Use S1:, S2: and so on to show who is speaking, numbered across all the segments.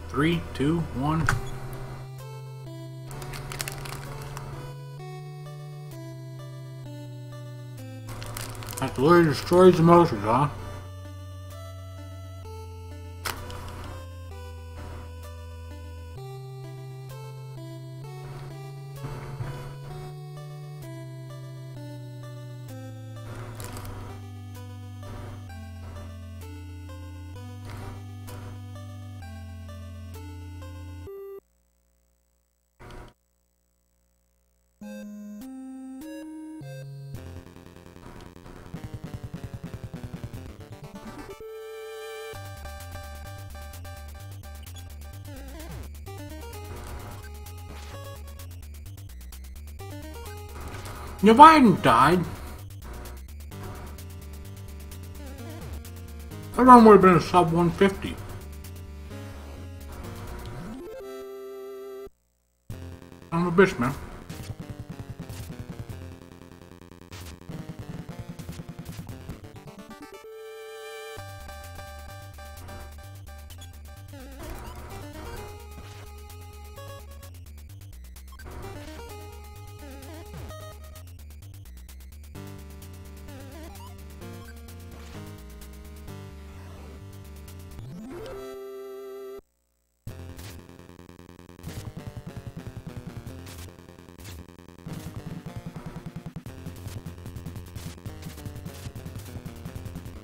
S1: 3, 2, 1. That literally destroys the motors, huh? If I hadn't died, that run would have been a sub 150. I'm a bitch, man.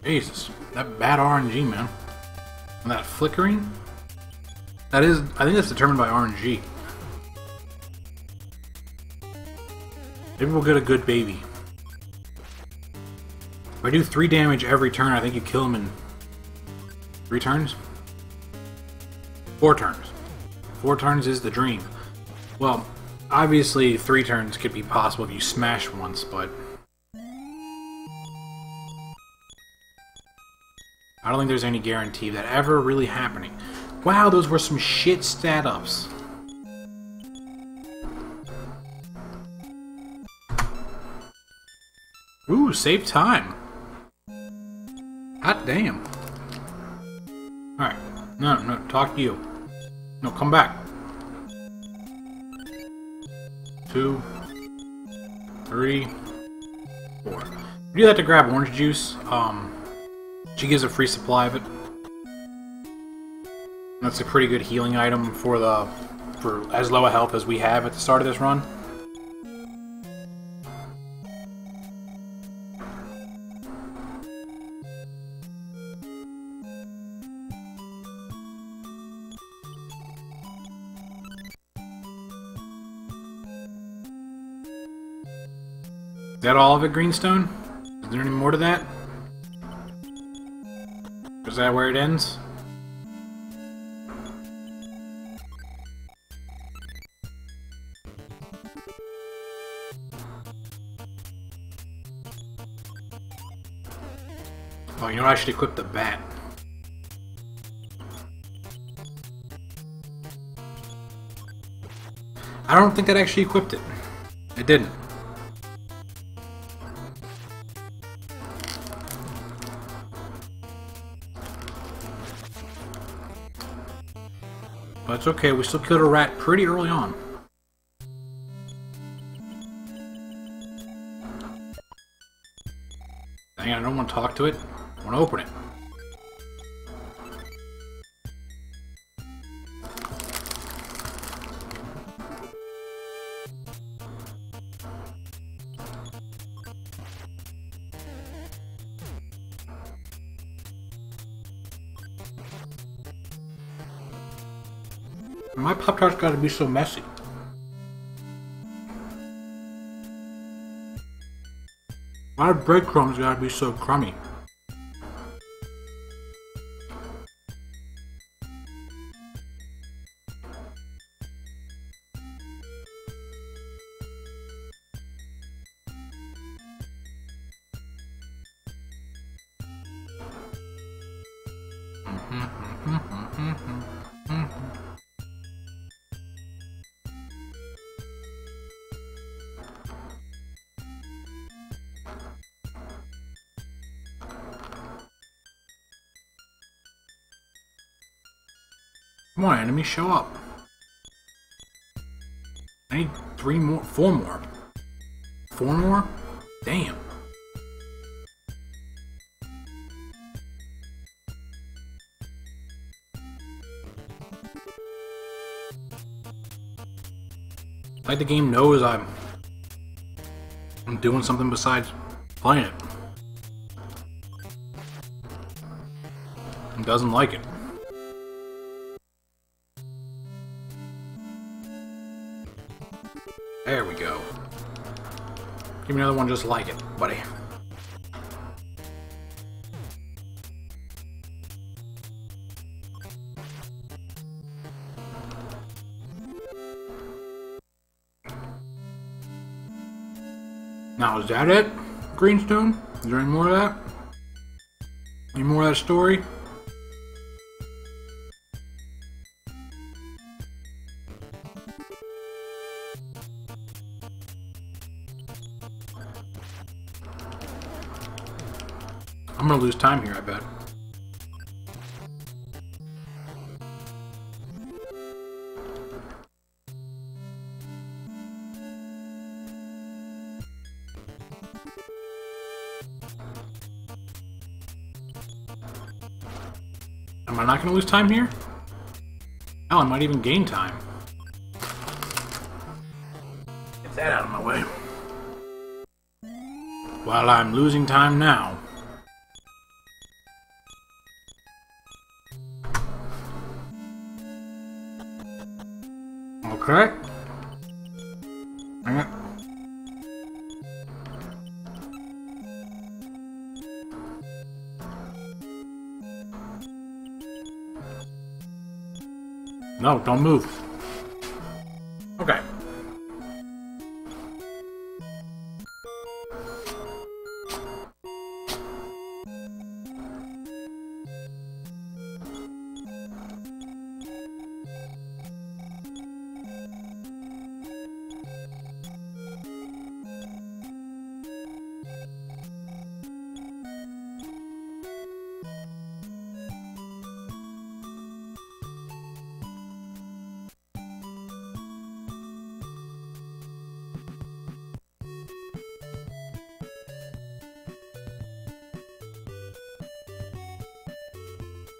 S1: Jesus, that bad RNG, man. And that flickering? That is, I think that's determined by RNG. Maybe we'll get a good baby. If I do 3 damage every turn, I think you kill him in 3 turns? 4 turns. 4 turns is the dream. Well, obviously 3 turns could be possible if you smash once, but I don't think there's any guarantee of that ever really happening. Wow, those were some shit stat ups. Ooh, save time. Hot damn. Alright. No, talk to you. No, come back. 2, 3, 4. We do that to grab orange juice. She gives a free supply of it. That's a pretty good healing item for as low a health as we have at the start of this run. Is that all of it, Greenstone? Is there any more to that? Is that where it ends? Oh, you know, I should equip the bat. I don't think that actually equipped it. It didn't. But it's okay, we still killed a rat pretty early on. Dang it, I don't want to talk to it. I want to open it. My Pop-Tart's gotta be so messy. My breadcrumbs gotta be so crummy. Come on, enemy, show up. I need 3 more, 4 more. 4 more? Damn. Like the game knows I'm doing something besides playing it. It doesn't like it. There we go. Give me another one just like it, buddy. Now, is that it, Greenstone? Is there any more of that? Any more of that story? I'm gonna lose time here, I bet. Am I not gonna lose time here? Hell, I might even gain time. Get that out of my way. While I'm losing time now. Okay. Hang on. No, don't move. Okay.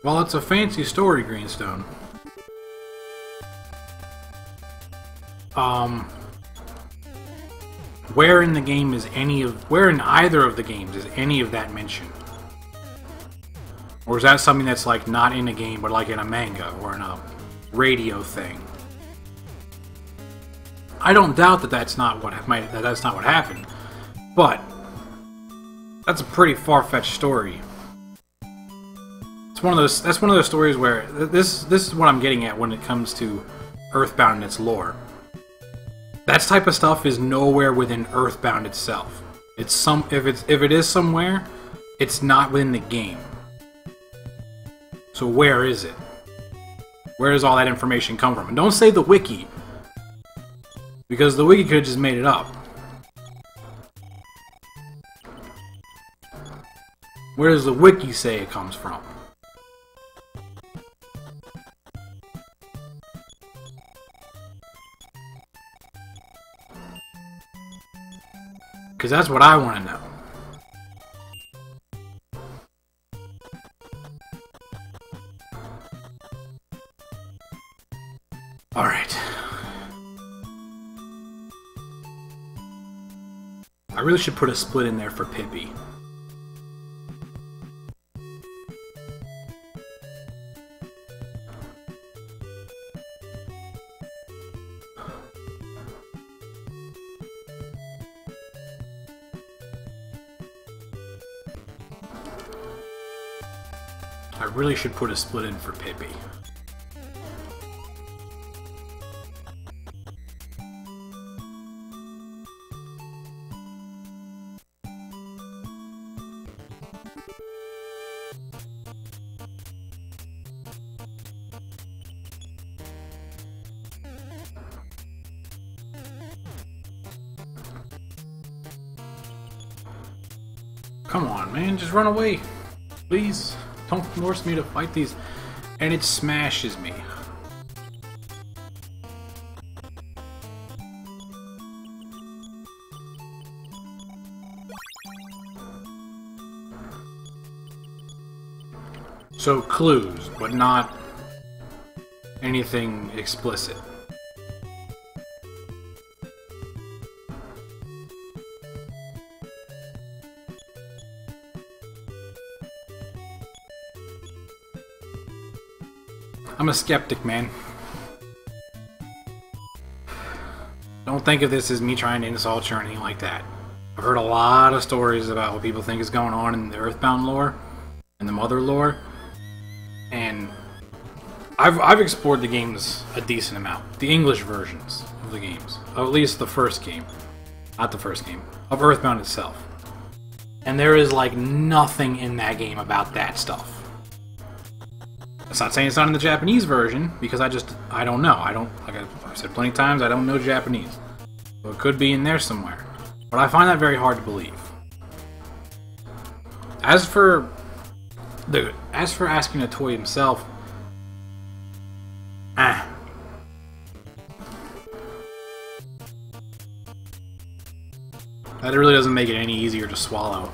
S1: Well, it's a fancy story, Greenstone. Where in the game is where in either of the games is any of that mentioned? Or is that something that's like not in a game, but like in a manga or in a radio thing? I don't doubt that that's not what happened, but that's a pretty far-fetched story. That's one of those stories where this is what I'm getting at when it comes to Earthbound and its lore. That type of stuff is nowhere within Earthbound itself. If it is somewhere, it's not within the game. So where is it? Where does all that information come from? And don't say the wiki, because the wiki could have just made it up. Where does the wiki say it comes from? Because that's what I want to know. Alright. I really should put a split in there for PB'd. I really should put a split in for PB'd. Come on, man, just run away. Please, don't force me to fight these. And it smashes me. So clues, but not anything explicit. I'm a skeptic, man. Don't think of this as me trying to insult you or anything like that. I've heard a lot of stories about what people think is going on in the Earthbound lore and the Mother lore, and I've explored the games a decent amount. The English versions of the games. Or at least the first game. Not the first game. Of Earthbound itself. And there is like nothing in that game about that stuff. That's not saying it's not in the Japanese version, because I don't know. Like I've said plenty of times, I don't know Japanese. So it could be in there somewhere. But I find that very hard to believe. As for asking a toy himself, that really doesn't make it any easier to swallow.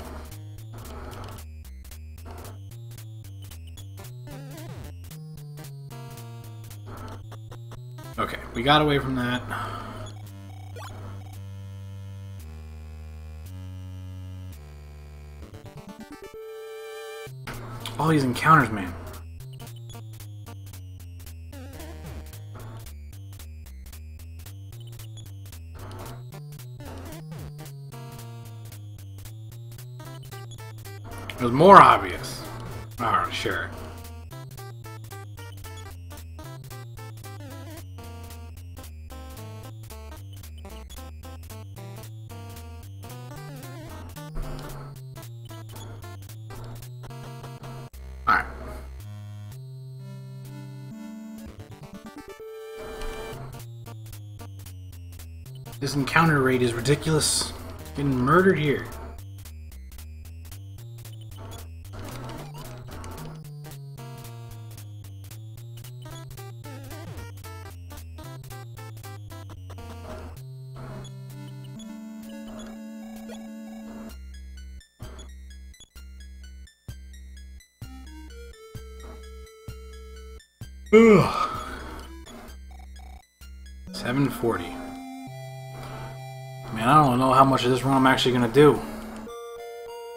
S1: Okay, we got away from that. All these encounters, man. It was more obvious. Alright, sure. Alright. This encounter rate is ridiculous. Getting murdered here. Ugh. 740. Man, I don't know how much of this run I'm actually gonna do.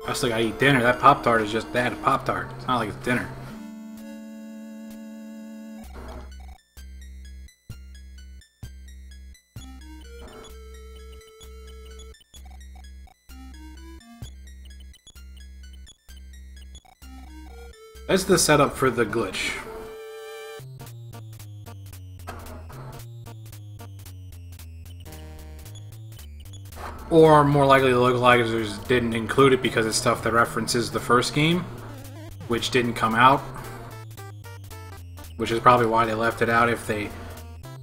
S1: I still gotta eat dinner. That Pop-Tart is just that, a Pop-Tart. It's not like it's dinner. That's the setup for the glitch. Or more likely the localizers didn't include it because it's stuff that references the first game, which didn't come out. Which is probably why they left it out, if they...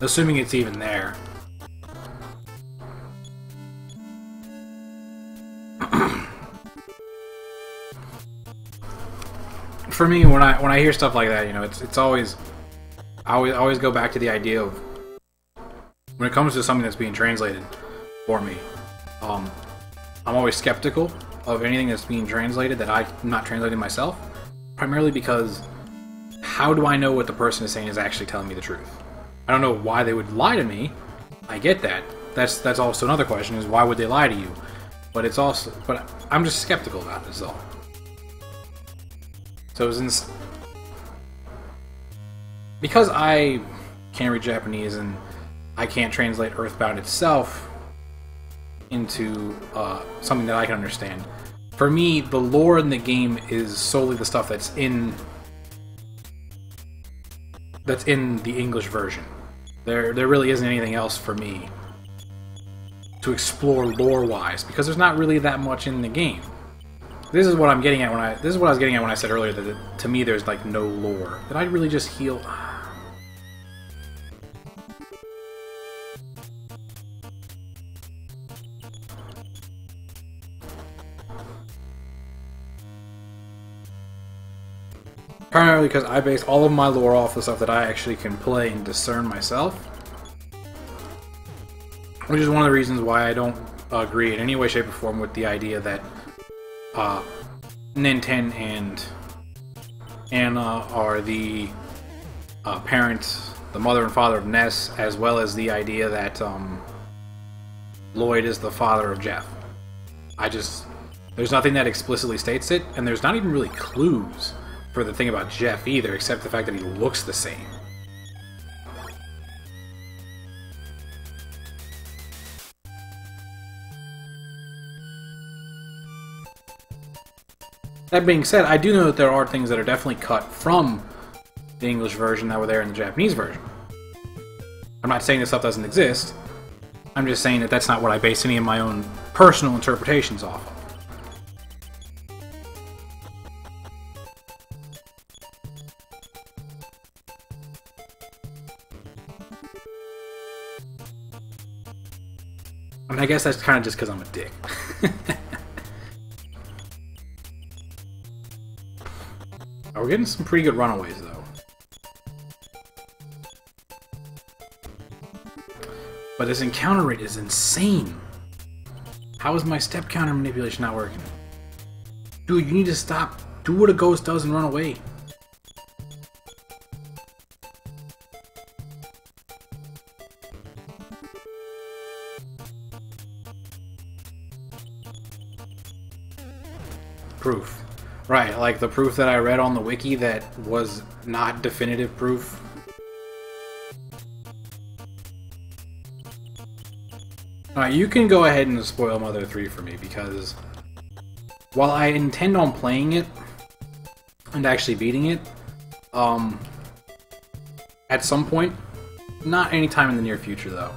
S1: assuming it's even there. For me, when I hear stuff like that, you know, it's always... I always go back to the idea of... when it comes to something that's being translated for me, I'm always skeptical of anything that's being translated that I'm not translating myself, primarily because how do I know what the person is saying is actually telling me the truth? I don't know why they would lie to me. I get that. That's also another question, is why would they lie to you? But it's also, but I'm just skeptical about this all. So because I can't read Japanese and I can't translate Earthbound itself into something that I can understand. For me, the lore in the game is solely the stuff that's in the English version. There really isn't anything else for me to explore lore-wise, because there's not really that much in the game. This is what I'm getting at this is what I was getting at when I said earlier that to me there's like no lore. Did I really just heal? Primarily because I base all of my lore off the stuff that I actually can play and discern myself. Which is one of the reasons why I don't agree in any way, shape, or form with the idea that Nintendo and Anna are the parents, the mother and father of Ness, as well as the idea that Lloyd is the father of Jeff. There's nothing that explicitly states it, and there's not even really clues for the thing about Jeff either, except the fact that he looks the same. That being said, I do know that there are things that are definitely cut from the English version that were there in the Japanese version. I'm not saying this stuff doesn't exist. I'm just saying that that's not what I base any of my own personal interpretations off of. I mean, I guess that's kind of just because I'm a dick. We're getting some pretty good runaways, though. But this encounter rate is insane. How is my step counter manipulation not working? Dude, you need to stop. Do what a ghost does and run away. Proof. Right, like the proof that I read on the wiki that was not definitive proof. Alright, you can go ahead and spoil Mother 3 for me, because while I intend on playing it and actually beating it, at some point, not anytime in the near future though,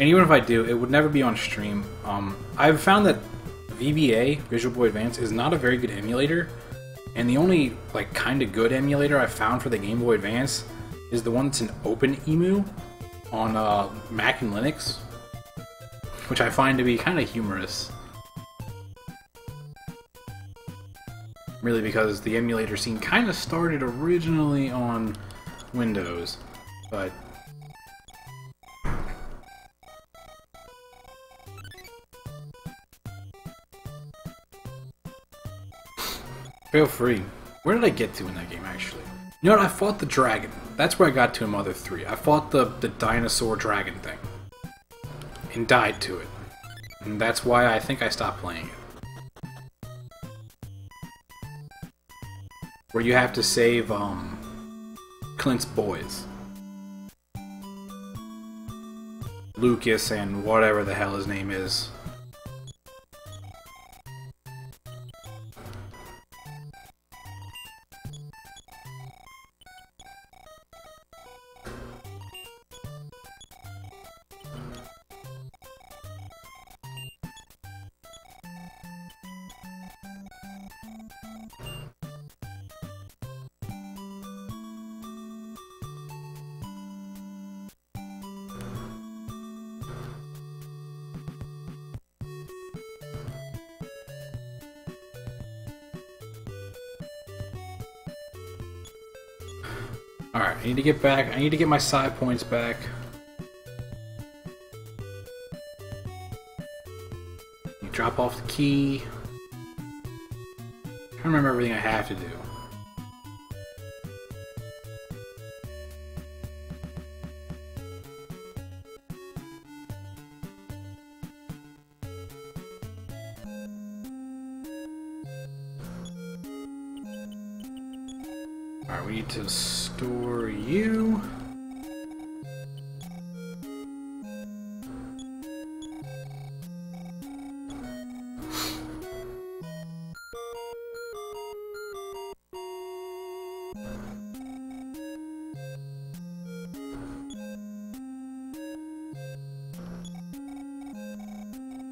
S1: and even if I do, it would never be on stream. I've found that VBA, Visual Boy Advance, is not a very good emulator. And the only, like, kind of good emulator I found for the Game Boy Advance is the one that's an OpenEMU on Mac and Linux, which I find to be kind of humorous. Really, because the emulator scene kind of started originally on Windows, but... Feel free. Where did I get to in that game, actually? You know what? I fought the dragon. That's where I got to in Mother 3. I fought the dinosaur dragon thing. And died to it. And that's why I think I stopped playing it. Where you have to save, Clint's boys. Lucas and whatever the hell his name is. Alright, I need to get back. I need to get my side points back. You drop off the key. I'm trying to remember everything I have to do. Alright, we need to store you.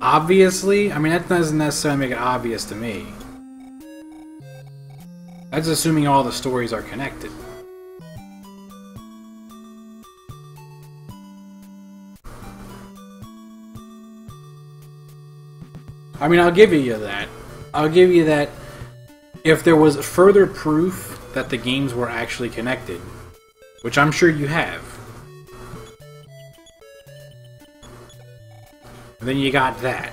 S1: Obviously? I mean, that doesn't necessarily make it obvious to me. That's assuming all the stories are connected. I mean, I'll give you that. I'll give you that if there was further proof that the games were actually connected, which I'm sure you have, then you got that.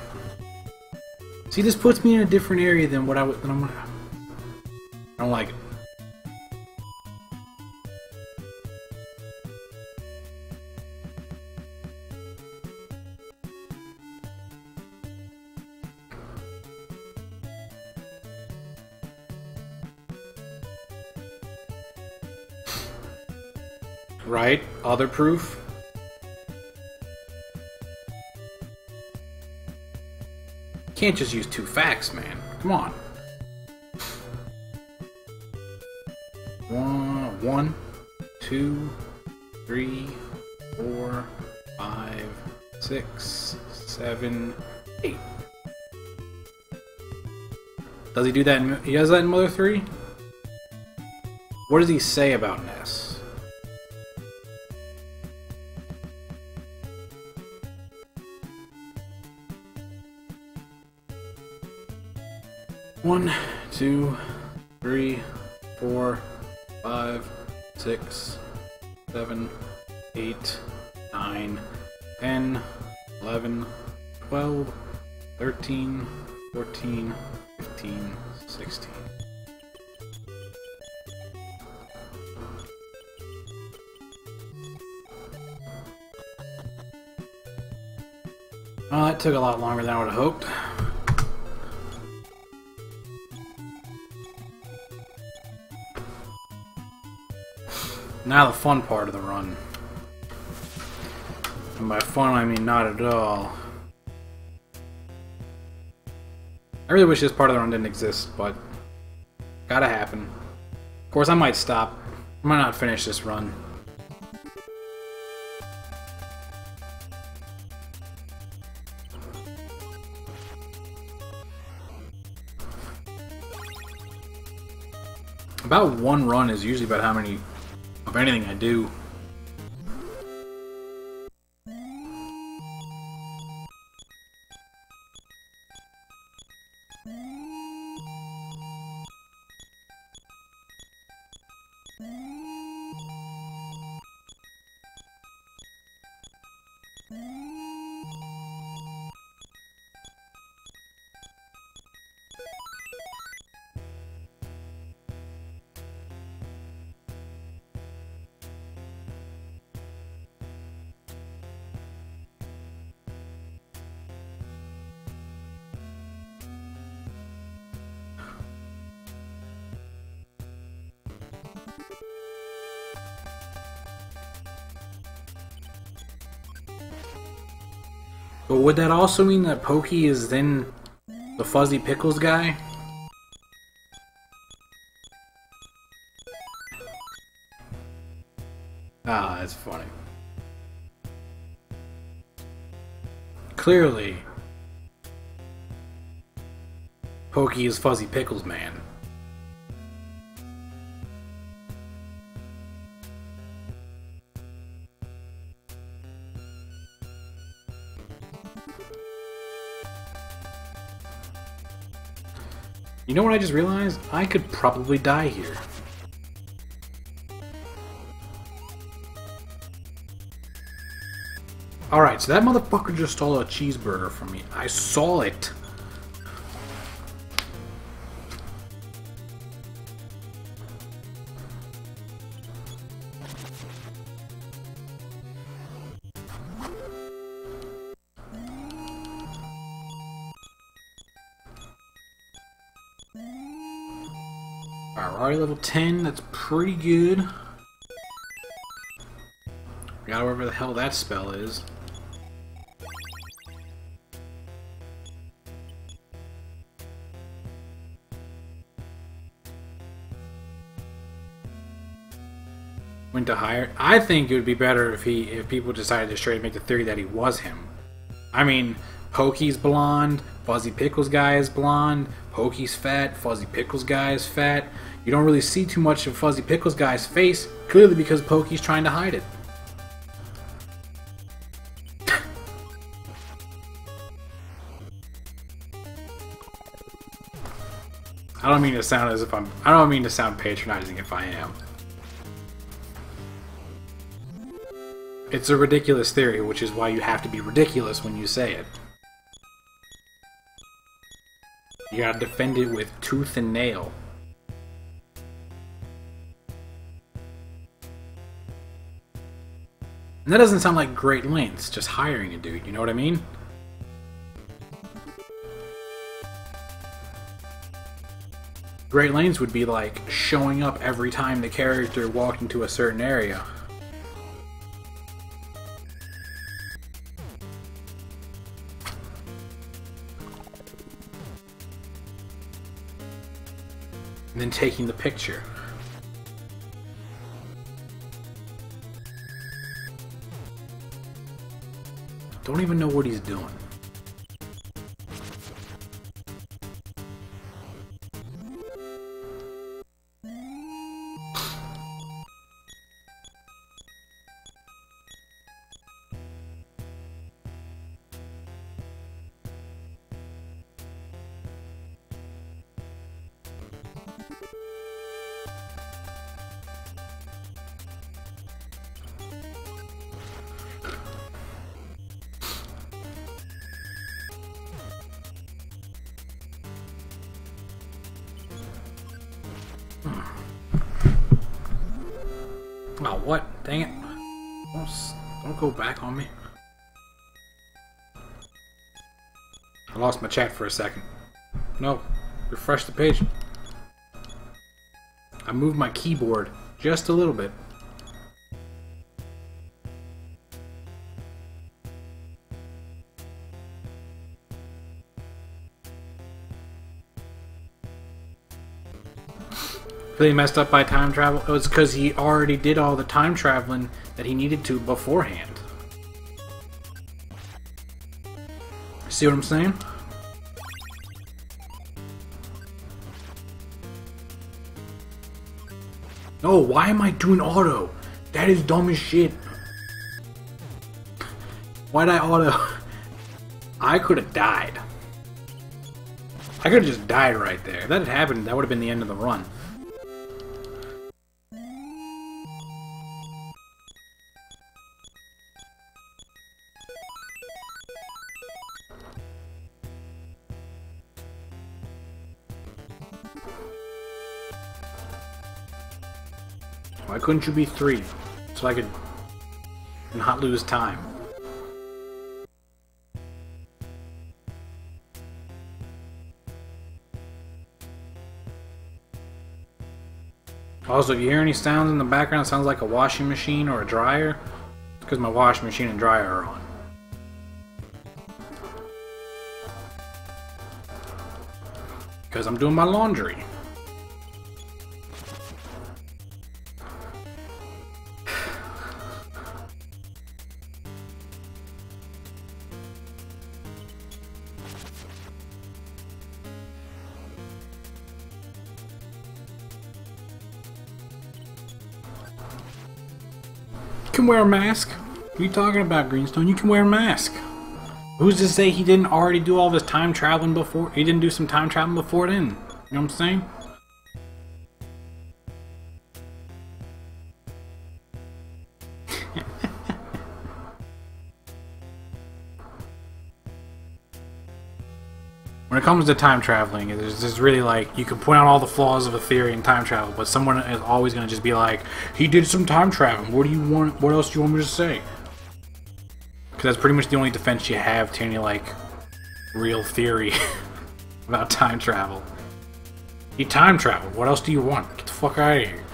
S1: See, this puts me in a different area than what I don't like it. Right? Other proof? Can't just use 2 facts, man. Come on. 1, 2, 3, 4, 5, 6, 7, 8. Does he do that he does that in Mother 3? What does he say about Ness? One, 2, 3, 4, 5, 6, 7, 8, 9, 10, 11, 12, 13, 14, 15, 16. Well, that took a lot longer than I would have hoped. Now the fun part of the run. And by fun, I mean not at all. I really wish this part of the run didn't exist, but gotta happen. Of course, I might stop. I might not finish this run. About one run is usually about how many of anything I do. But would that also mean that Pokey is then the Fuzzy Pickles guy? Ah, that's funny. Clearly, Pokey is Fuzzy Pickles man. You know what I just realized? I could probably die here. Alright, so that motherfucker just stole a cheeseburger from me. I saw it. Alright, we're already level 10. That's pretty good. Forgot wherever the hell that spell is. Went to higher. I think it would be better if people decided to straight make the theory that he was him. I mean, Pokey's blonde, Fuzzy Pickles guy is blonde, Pokey's fat, Fuzzy Pickles guy is fat. You don't really see too much of Fuzzy Pickles guy's face, clearly because Pokey's trying to hide it. I don't mean to sound as if I don't mean to sound patronizing if I am. It's a ridiculous theory, which is why you have to be ridiculous when you say it. You gotta defend it with tooth and nail. And that doesn't sound like great lengths, just hiring a dude, you know what I mean? Great lengths would be like showing up every time the character walked into a certain area. and then taking the picture. Don't even know what he's doing. Oh, what? Dang it. Don't go back on me. I lost my chat for a second. No. Refresh the page. I moved my keyboard just a little bit. He messed up by time travel. It was because he already did all the time traveling that he needed to beforehand. See what I'm saying? No, why am I doing auto? That is dumb as shit. Why'd I auto? I could have died. I could have just died right there. If that had happened, that would have been the end of the run. Why couldn't you be 3? So I could not lose time. Also, if you hear any sounds in the background, it sounds like a washing machine or a dryer. It's because my washing machine and dryer are on. Because I'm doing my laundry. You can wear a mask. What are you talking about, Greenstone? You can wear a mask. Who's to say he didn't already do all this time traveling before? He didn't do some time traveling before then. You know what I'm saying? When it comes to time traveling, there's just really like, you can point out all the flaws of a theory in time travel, but someone is always going to just be like, he did some time traveling, what do you want, what else do you want me to say? Because that's pretty much the only defense you have to any like real theory about time travel. He time traveled, what else do you want? Get the fuck out of here.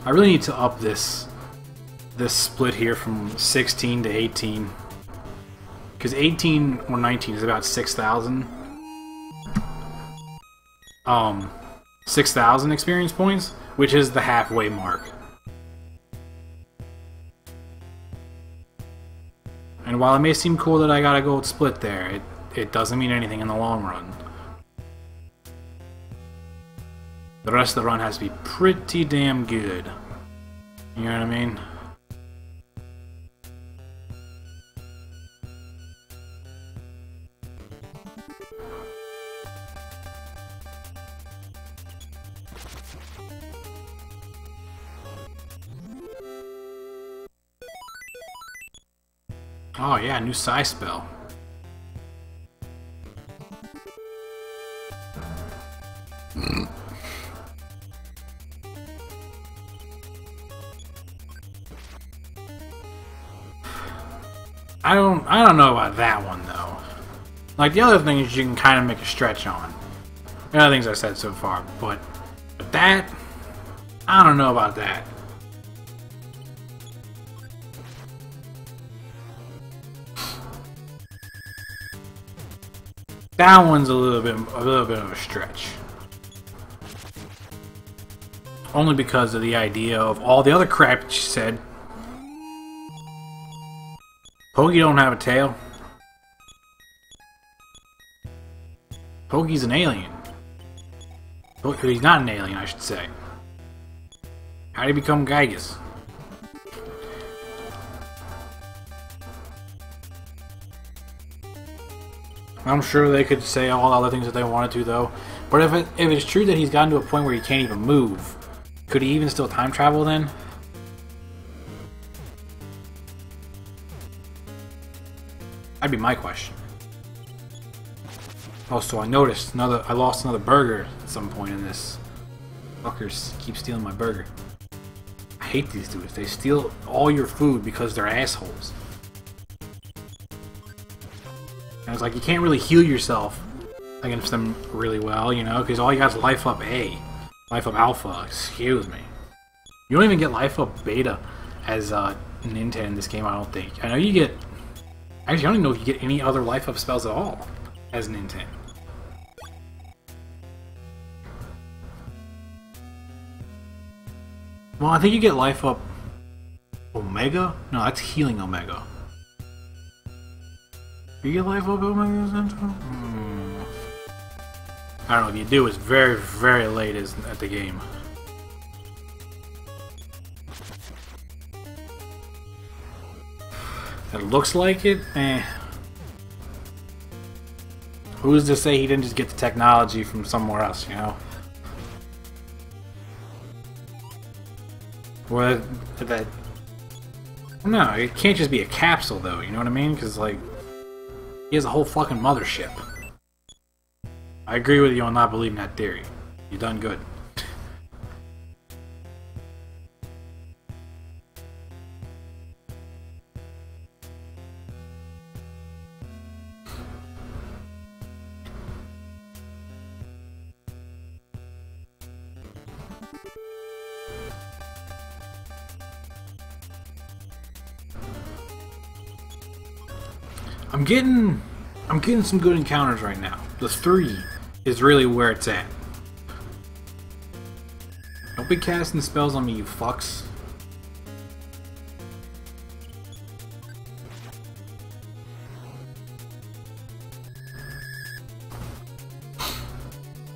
S1: I really need to up this split here from 16 to 18, because 18 or 19 is about 6,000 6,000 experience points, which is the halfway mark. And while it may seem cool that I got a gold split there, it doesn't mean anything in the long run. The rest of the run has to be pretty damn good. You know what I mean? Oh yeah, new Psy spell. I don't know about that one though. Like the other things you can kind of make a stretch on. The other things I said so far, but that, I don't know about that. That one's a little bit of a stretch. Only because of the idea of all the other crap she said. Pokey don't have a tail. Pokey's an alien. He's not an alien, I should say. How did he become Gygus? I'm sure they could say all the other things that they wanted to, though. But if it's true that he's gotten to a point where he can't even move, could he even still time travel then? That'd be my question. Also, I noticed I lost another burger at some point in this. Fuckers keep stealing my burger. I hate these dudes. They steal all your food because they're assholes. And it's like you can't really heal yourself against them really well, you know, because all you got is life up A. Life up Alpha, excuse me. You don't even get life up Beta as Ninten in this game, I don't think. I know you get... Actually, I don't even know if you get any other life up spells at all as Ninten. Well, I think you get life up Omega? No, that's healing Omega. You get life up Omega? I don't know, if you do, it's very, very late at the game. It looks like it? Eh. Who's to say he didn't just get the technology from somewhere else, you know? Or that... No, it can't just be a capsule, though, you know what I mean? Because, like, he has a whole fucking mothership. I agree with you on not believing that theory. You've done good. I'm getting some good encounters right now. The 3 is really where it's at. Don't be casting spells on me, you fucks.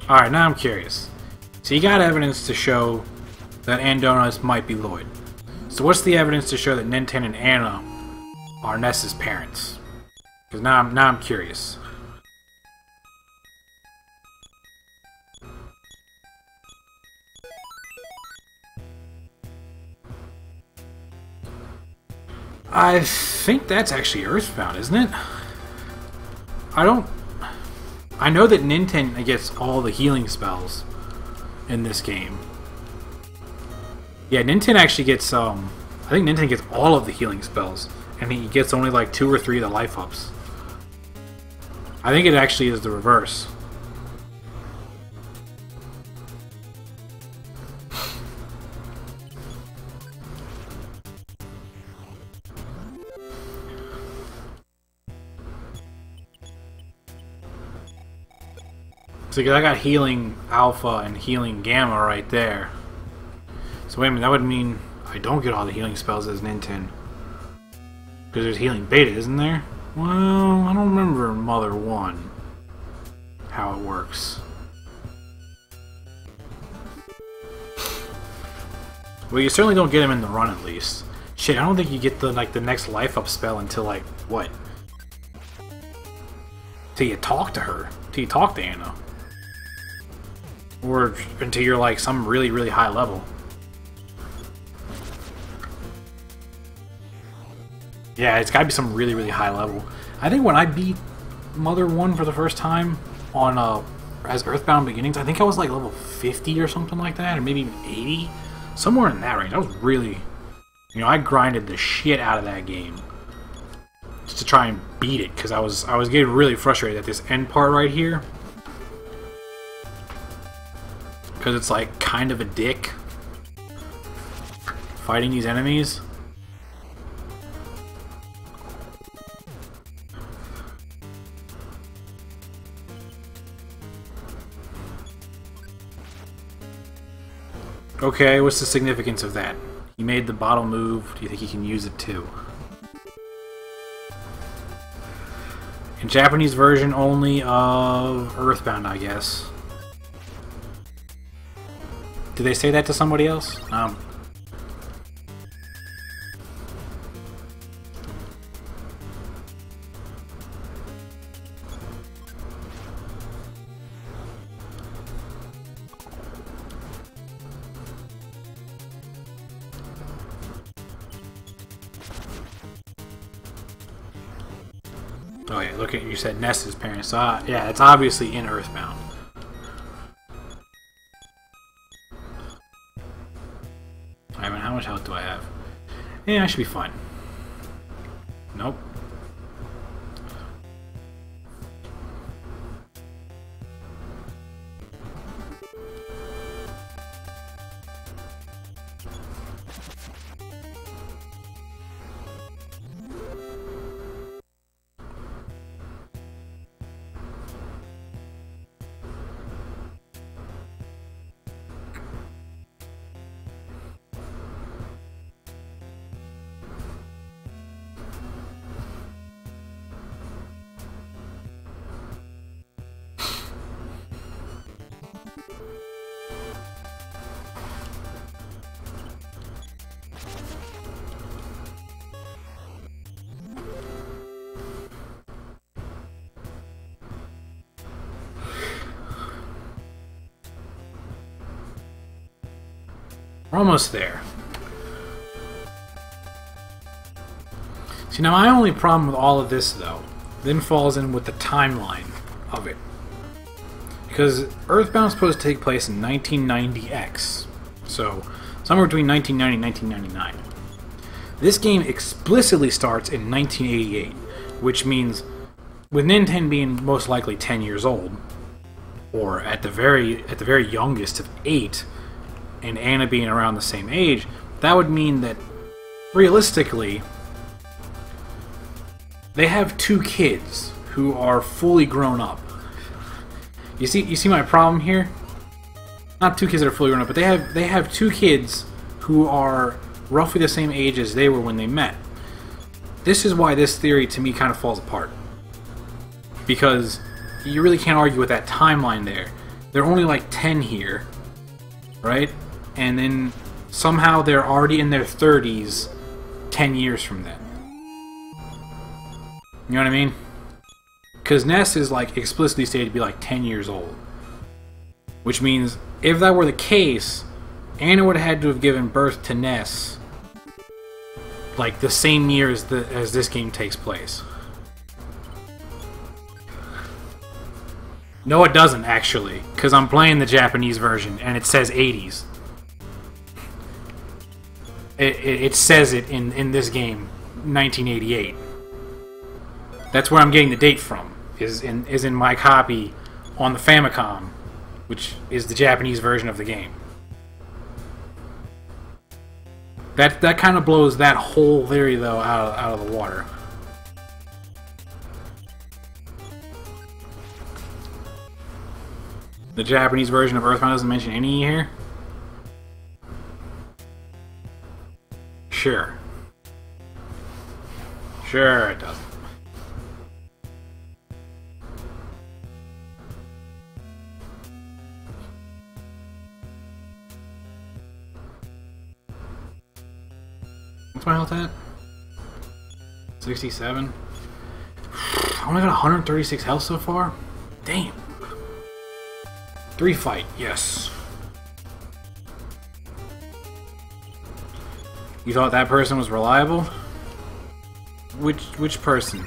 S1: Alright, now I'm curious. So you got evidence to show that Andonis might be Lloyd. So what's the evidence to show that Ninten and Anna are Ness's parents? Because now I'm curious. I think that's actually Earthbound, isn't it? I know that Ninten gets all the healing spells in this game. Yeah, Ninten actually gets, I think Ninten gets all of the healing spells. And he gets only like 2 or 3 of the life ups. I think it actually is the reverse. So I got healing alpha and healing gamma right there. So wait a minute, that would mean I don't get all the healing spells as Ninten. Because there's healing beta, isn't there? Well, I don't remember in Mother 1 how it works. Well, you certainly don't get him in the run at least. Shit, I don't think you get the next life up spell until like what? Till you talk to her. Till you talk to Anna. Or until you're like some really, really high level. Yeah, it's gotta be some really, really high level. I think when I beat Mother 1 for the first time on as Earthbound Beginnings, I think I was like level 50 or something like that, or maybe even 80. Somewhere in that range. I was really... You know, I grinded the shit out of that game. Just to try and beat it, because I was getting really frustrated at this end part right here. Because it's like kind of a dick fighting these enemies. Okay, what's the significance of that? He made the bottle move. Do you think he can use it too? In Japanese version only of Earthbound, I guess. Did they say that to somebody else? Oh yeah, look at, you said Ness's parents. Yeah, it's obviously in Earthbound. I mean, how much health do I have? Yeah, I should be fine. Nope. We're almost there. See, now my only problem with all of this, though, then falls in with the timeline of it. Because Earthbound's supposed to take place in 1990X. So, somewhere between 1990 and 1999. This game explicitly starts in 1988, which means, with Nintendo being most likely 10 years old, or at the very youngest of 8, and Anna being around the same age, that would mean that, realistically, they have 2 kids who are fully grown up. You see my problem here? Not 2 kids that are fully grown up, but they have 2 kids who are roughly the same age as they were when they met. This is why this theory, to me, kind of falls apart. Because you really can't argue with that timeline there. They're only like 10 here, right? And then somehow they're already in their 30s 10 years from then. You know what I mean? Because Ness is like explicitly stated to be like 10 years old. Which means, if that were the case, Anna would have had to have given birth to Ness like the same year as this game takes place. No, it doesn't, actually, because I'm playing the Japanese version and it says 80s. It says it in this game, 1988. That's where I'm getting the date from, is in my copy on the Famicom, which is the Japanese version of the game. That kind of blows that whole theory, though, out of the water. The Japanese version of Earthbound doesn't mention any here? Sure. Sure it doesn't. What's my health at? 67? I only got 136 health so far? Damn. 3 fight, yes. You thought that person was reliable? Which person?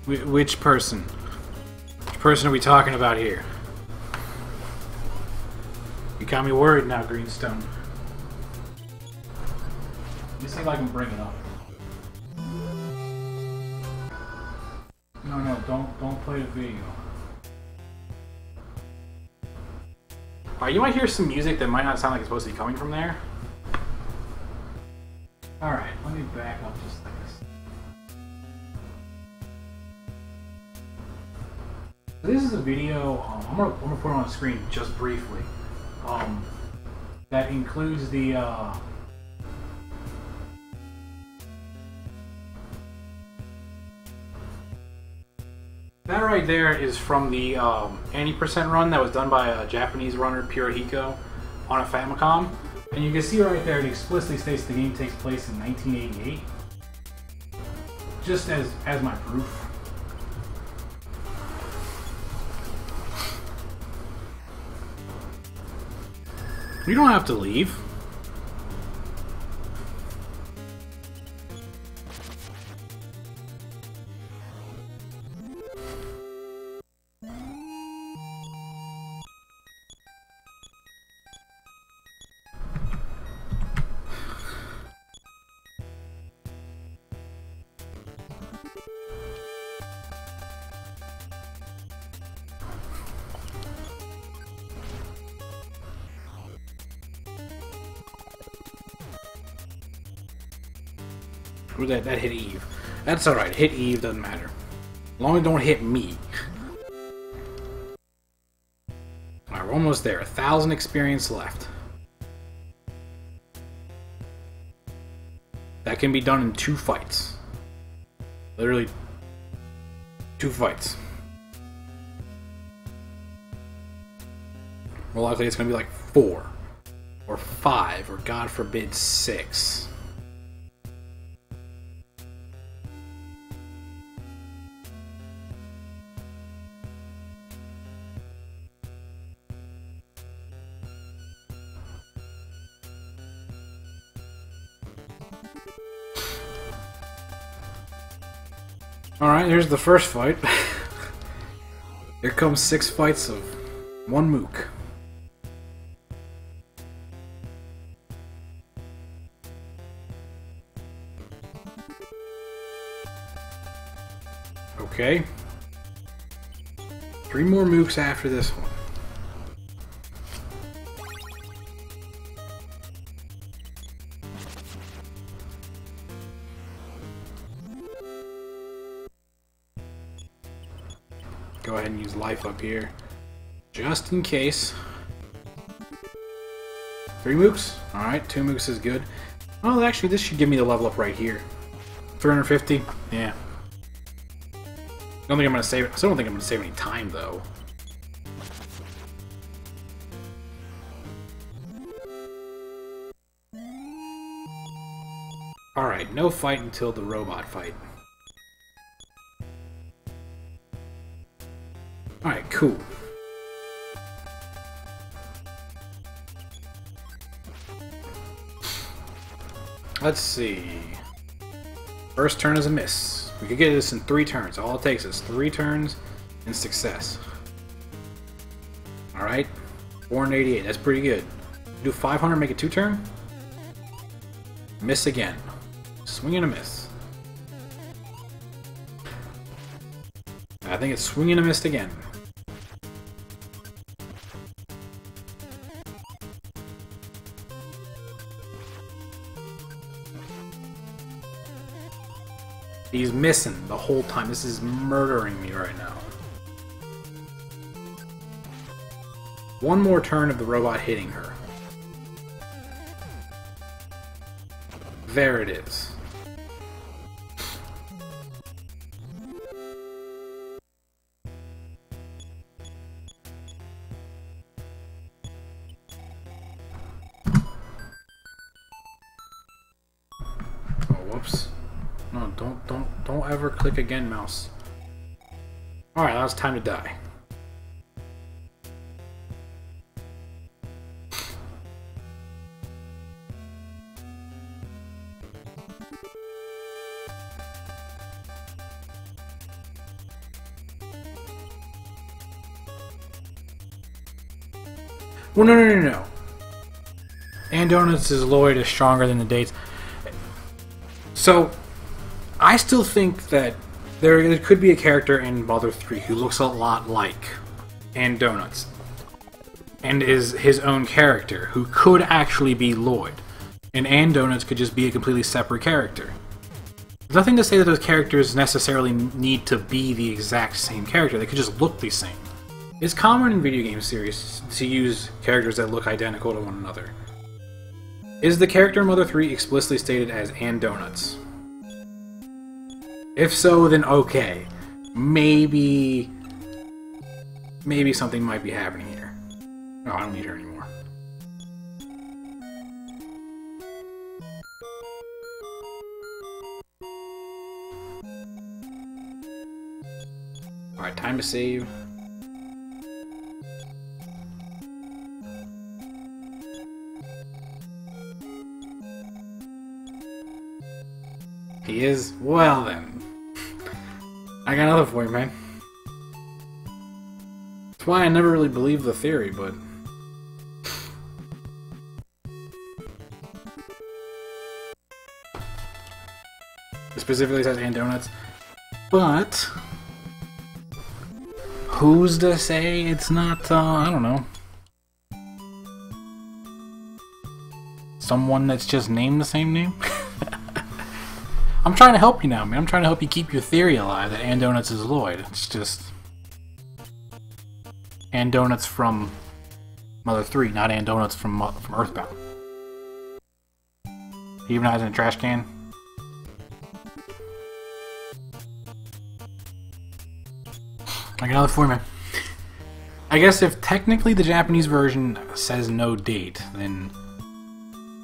S1: Which person? Which person are we talking about here? You got me worried now, Greenstone. Let me see if I can bring it up. No, don't play the video. Alright, you might hear some music that might not sound like it's supposed to be coming from there. Alright, let me back up just like this. This is a video, I'm gonna put it on the screen just briefly, that includes the, that right there is from the 80% run that was done by a Japanese runner, Purahiko, on a Famicom. And you can see right there, it explicitly states the game takes place in 1988. Just as my proof. You don't have to leave. That hit Eve. That's alright. Hit Eve, doesn't matter. As long as it don't hit me. Alright, we're almost there. 1,000 experience left. That can be done in 2 fights. Literally 2 fights. More likely it's going to be like 4. Or 5. Or God forbid 6. Alright, here's the first fight. Here comes 6 fights of 1 mook. Okay. 3 more mooks after this one. Go ahead and use life up here, just in case. 3 mooks? Alright, 2 mooks is good. Oh, actually, this should give me the level up right here. 350? Yeah. I don't think I'm going to save it. I still don't think I'm going to save any time, though. Alright, no fight until the robot fight. Alright, cool. Let's see. First turn is a miss. We could get this in 3 turns. All it takes is 3 turns and success. Alright. 488. That's pretty good. Do 500, make it 2 turn? Miss again. Swing and a miss. I think it's swing and a miss again. He's missing the whole time. This is murdering me right now. 1 more turn of the robot hitting her. There it is. Oh, whoops. No, don't ever click again, mouse. Alright, now it's time to die. Well, no. And Donuts' Lloyd is stronger than the dates. So, I still think that there could be a character in Baldur's 3 who looks a lot like And Donuts, and is his own character, who could actually be Lloyd. And Donuts could just be a completely separate character. Nothing to say that those characters necessarily need to be the exact same character. They could just look the same. It's common in video game series to use characters that look identical to one another. Is the character in Mother 3 explicitly stated as "and donuts"? If so, then okay. Maybe something might be happening here. Oh, I don't need her anymore. Alright, time to save. He is? Well then. I got another for you, man. That's why I never really believed the theory, but... It specifically says "and donuts." But... who's to say it's not, I don't know. Someone that's just named the same name? I'm trying to help you now, man. I'm trying to help you keep your theory alive that "and donuts" is Lloyd. It's just... "and donuts" from Mother 3, not "and donuts" from Earthbound. He even has in a trash can. I got another for you, man. I guess if technically the Japanese version says no date, then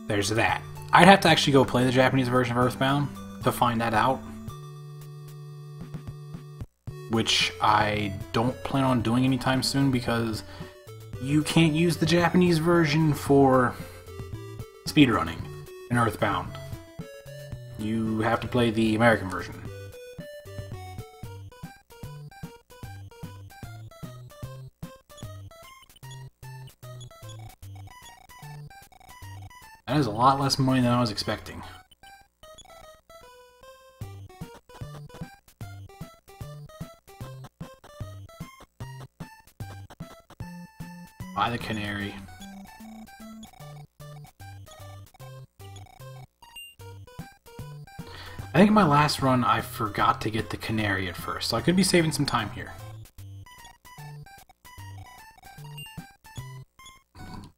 S1: there's that. I'd have to actually go play the Japanese version of Earthbound to find that out, which I don't plan on doing anytime soon because you can't use the Japanese version for speedrunning in Earthbound. You have to play the American version. That is a lot less money than I was expecting. Buy the canary. I think in my last run I forgot to get the canary at first, so I could be saving some time here.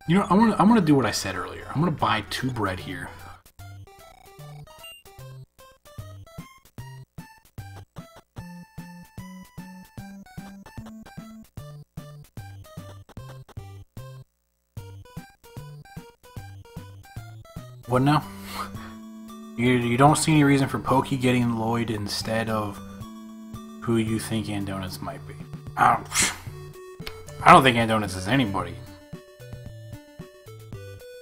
S1: You know, I'm gonna do what I said earlier. I'm gonna buy 2 bread here. What now? You don't see any reason for Pokey getting Lloyd instead of who you think "and donuts" might be. I don't think "and donuts" is anybody.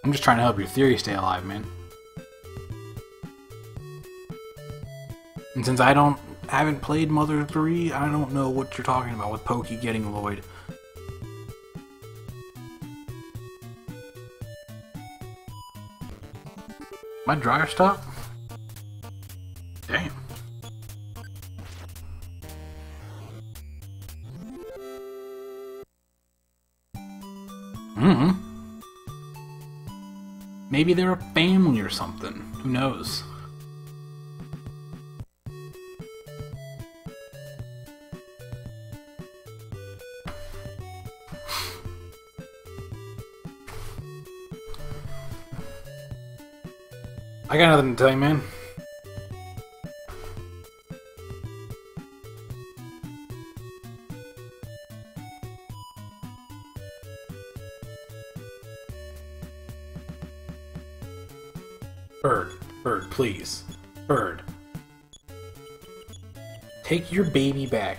S1: I'm just trying to help your theory stay alive, man. And since I haven't played Mother 3, I don't know what you're talking about with Pokey getting Lloyd. My dryer stop? Damn. Maybe they're a family or something. Who knows? I got nothing to tell you, man. Bird, please. Bird. Take your baby back.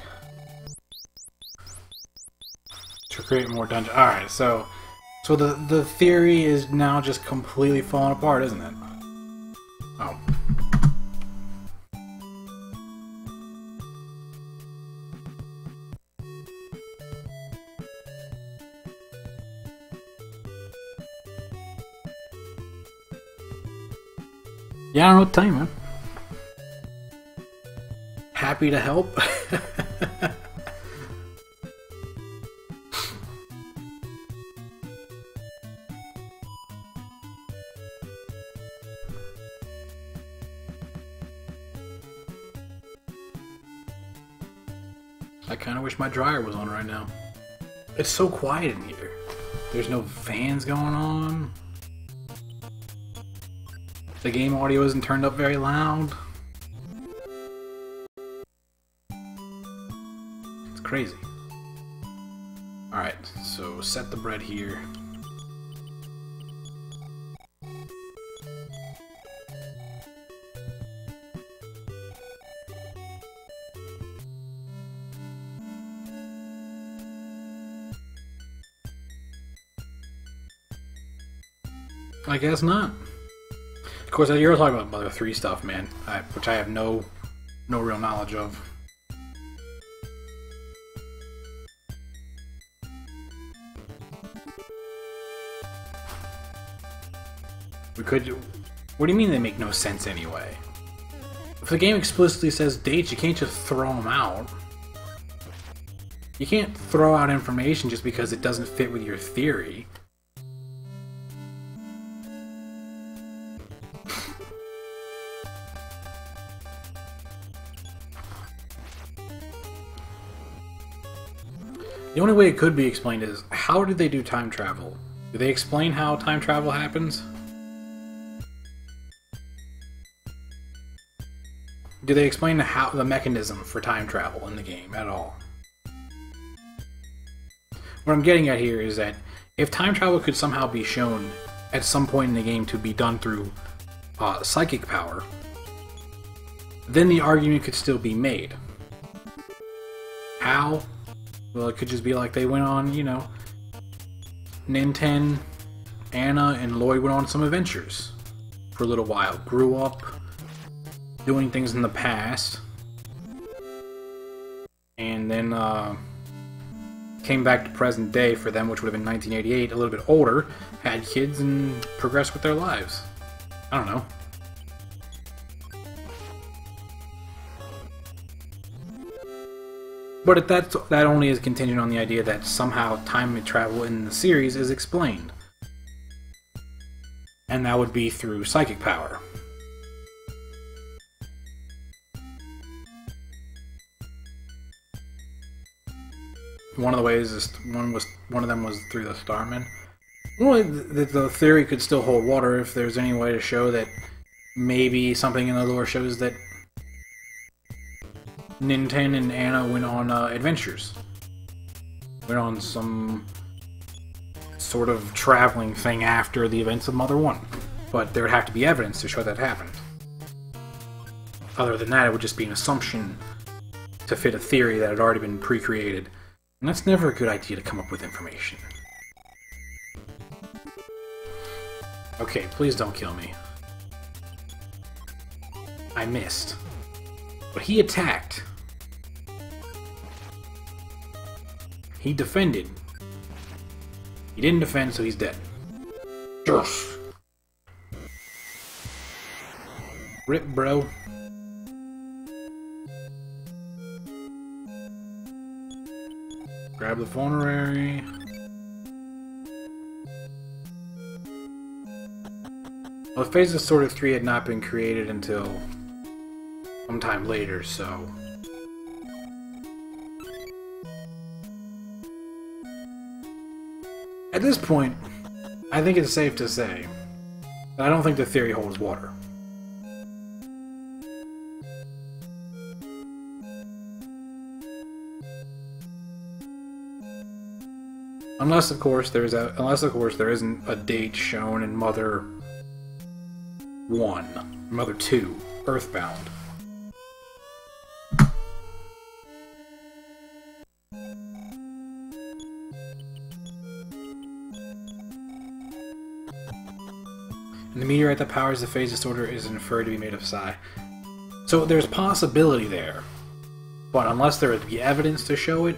S1: To create more dungeons. Alright, so the theory is now just completely falling apart, isn't it? Oh. Yeah, I don't know what to tell you, man. Happy to help. I kind of wish my dryer was on right now. It's so quiet in here. There's no fans going on. The game audio isn't turned up very loud. It's crazy. Alright, so set the bread here. I guess not. Of course, you're talking about Mother 3 stuff, man, which I have no real knowledge of. We could... What do you mean they make no sense anyway? If the game explicitly says dates, you can't just throw them out. You can't throw out information just because it doesn't fit with your theory. The only way it could be explained is, how did they do time travel? Do they explain how time travel happens? Do they explain the mechanism for time travel in the game at all? What I'm getting at here is that if time travel could somehow be shown at some point in the game to be done through psychic power, then the argument could still be made. How? Well, it could just be like they went on, you know, Ninten, Anna, and Lloyd went on some adventures for a little while. Grew up doing things in the past, and then came back to present day for them, which would have been 1988, a little bit older, had kids, and progressed with their lives. I don't know. But that only is contingent on the idea that somehow time travel in the series is explained. And that would be through psychic power. One of the ways is one of them was through the Starman. Well, the theory could still hold water if there's any way to show that maybe something in the lore shows that Ninten and Anna went on adventures. Went on some sort of traveling thing after the events of Mother 1. But there would have to be evidence to show that happened. Other than that, it would just be an assumption to fit a theory that had already been pre-created. And that's never a good idea to come up with information. Okay, please don't kill me. I missed. But he attacked. He defended. He didn't defend, so he's dead. Yes. Rip, bro. Grab the funerary. Well, the Phase of Sword of 3 had not been created until sometime later, so... At this point, I think it's safe to say that I don't think the theory holds water. Unless, of course, there isn't a date shown in Mother 1, Mother 2, Earthbound. And the meteorite that powers the phase disorder is inferred to be made of psi. So there's possibility there. But unless there would be evidence to show it,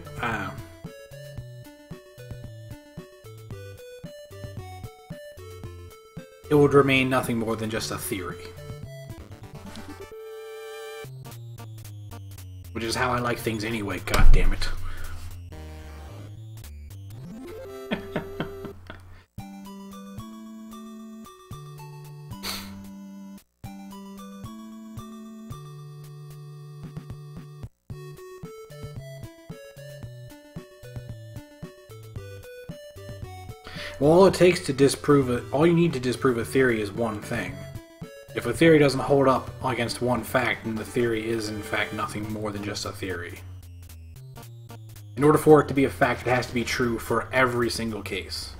S1: it would remain nothing more than just a theory. Which is how I like things anyway, god damn it. Well, all it takes to disprove it, all you need to disprove a theory is one thing. If a theory doesn't hold up against one fact, then the theory is in fact nothing more than just a theory. In order for it to be a fact, it has to be true for every single case.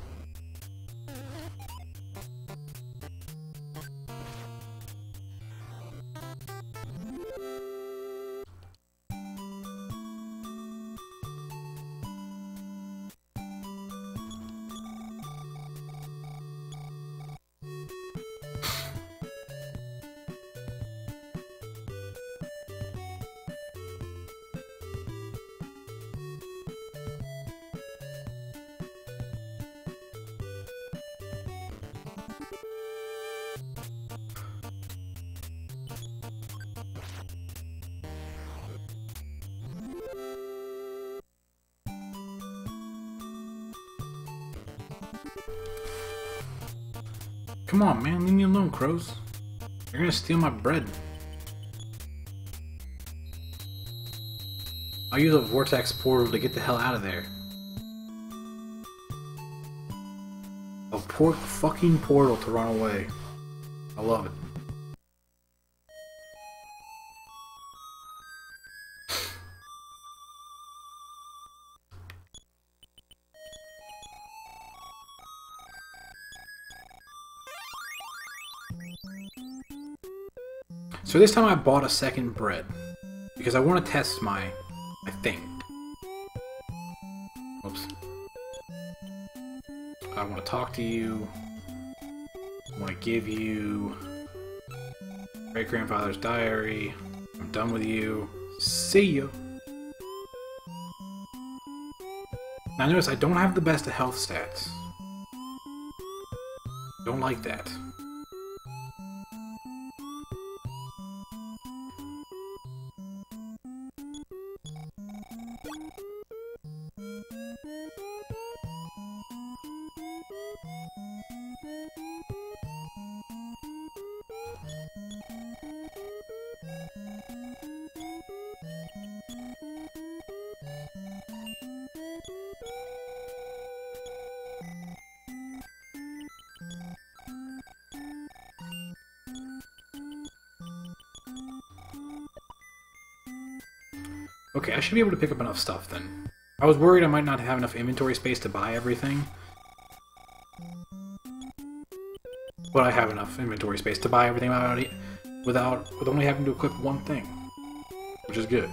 S1: Come on, man, leave me alone, crows. You're gonna steal my bread. I'll use a vortex portal to get the hell out of there. A fucking portal to run away. I love it. So this time I bought a second bread because I want to test my thing. Oops. I want to talk to you. I want to give you great grandfather's diary. I'm done with you. See you. Now notice I don't have the best of health stats. Don't like that. Okay, I should be able to pick up enough stuff then. I was worried I might not have enough inventory space to buy everything. But I have enough inventory space to buy everything with only having to equip one thing. Which is good.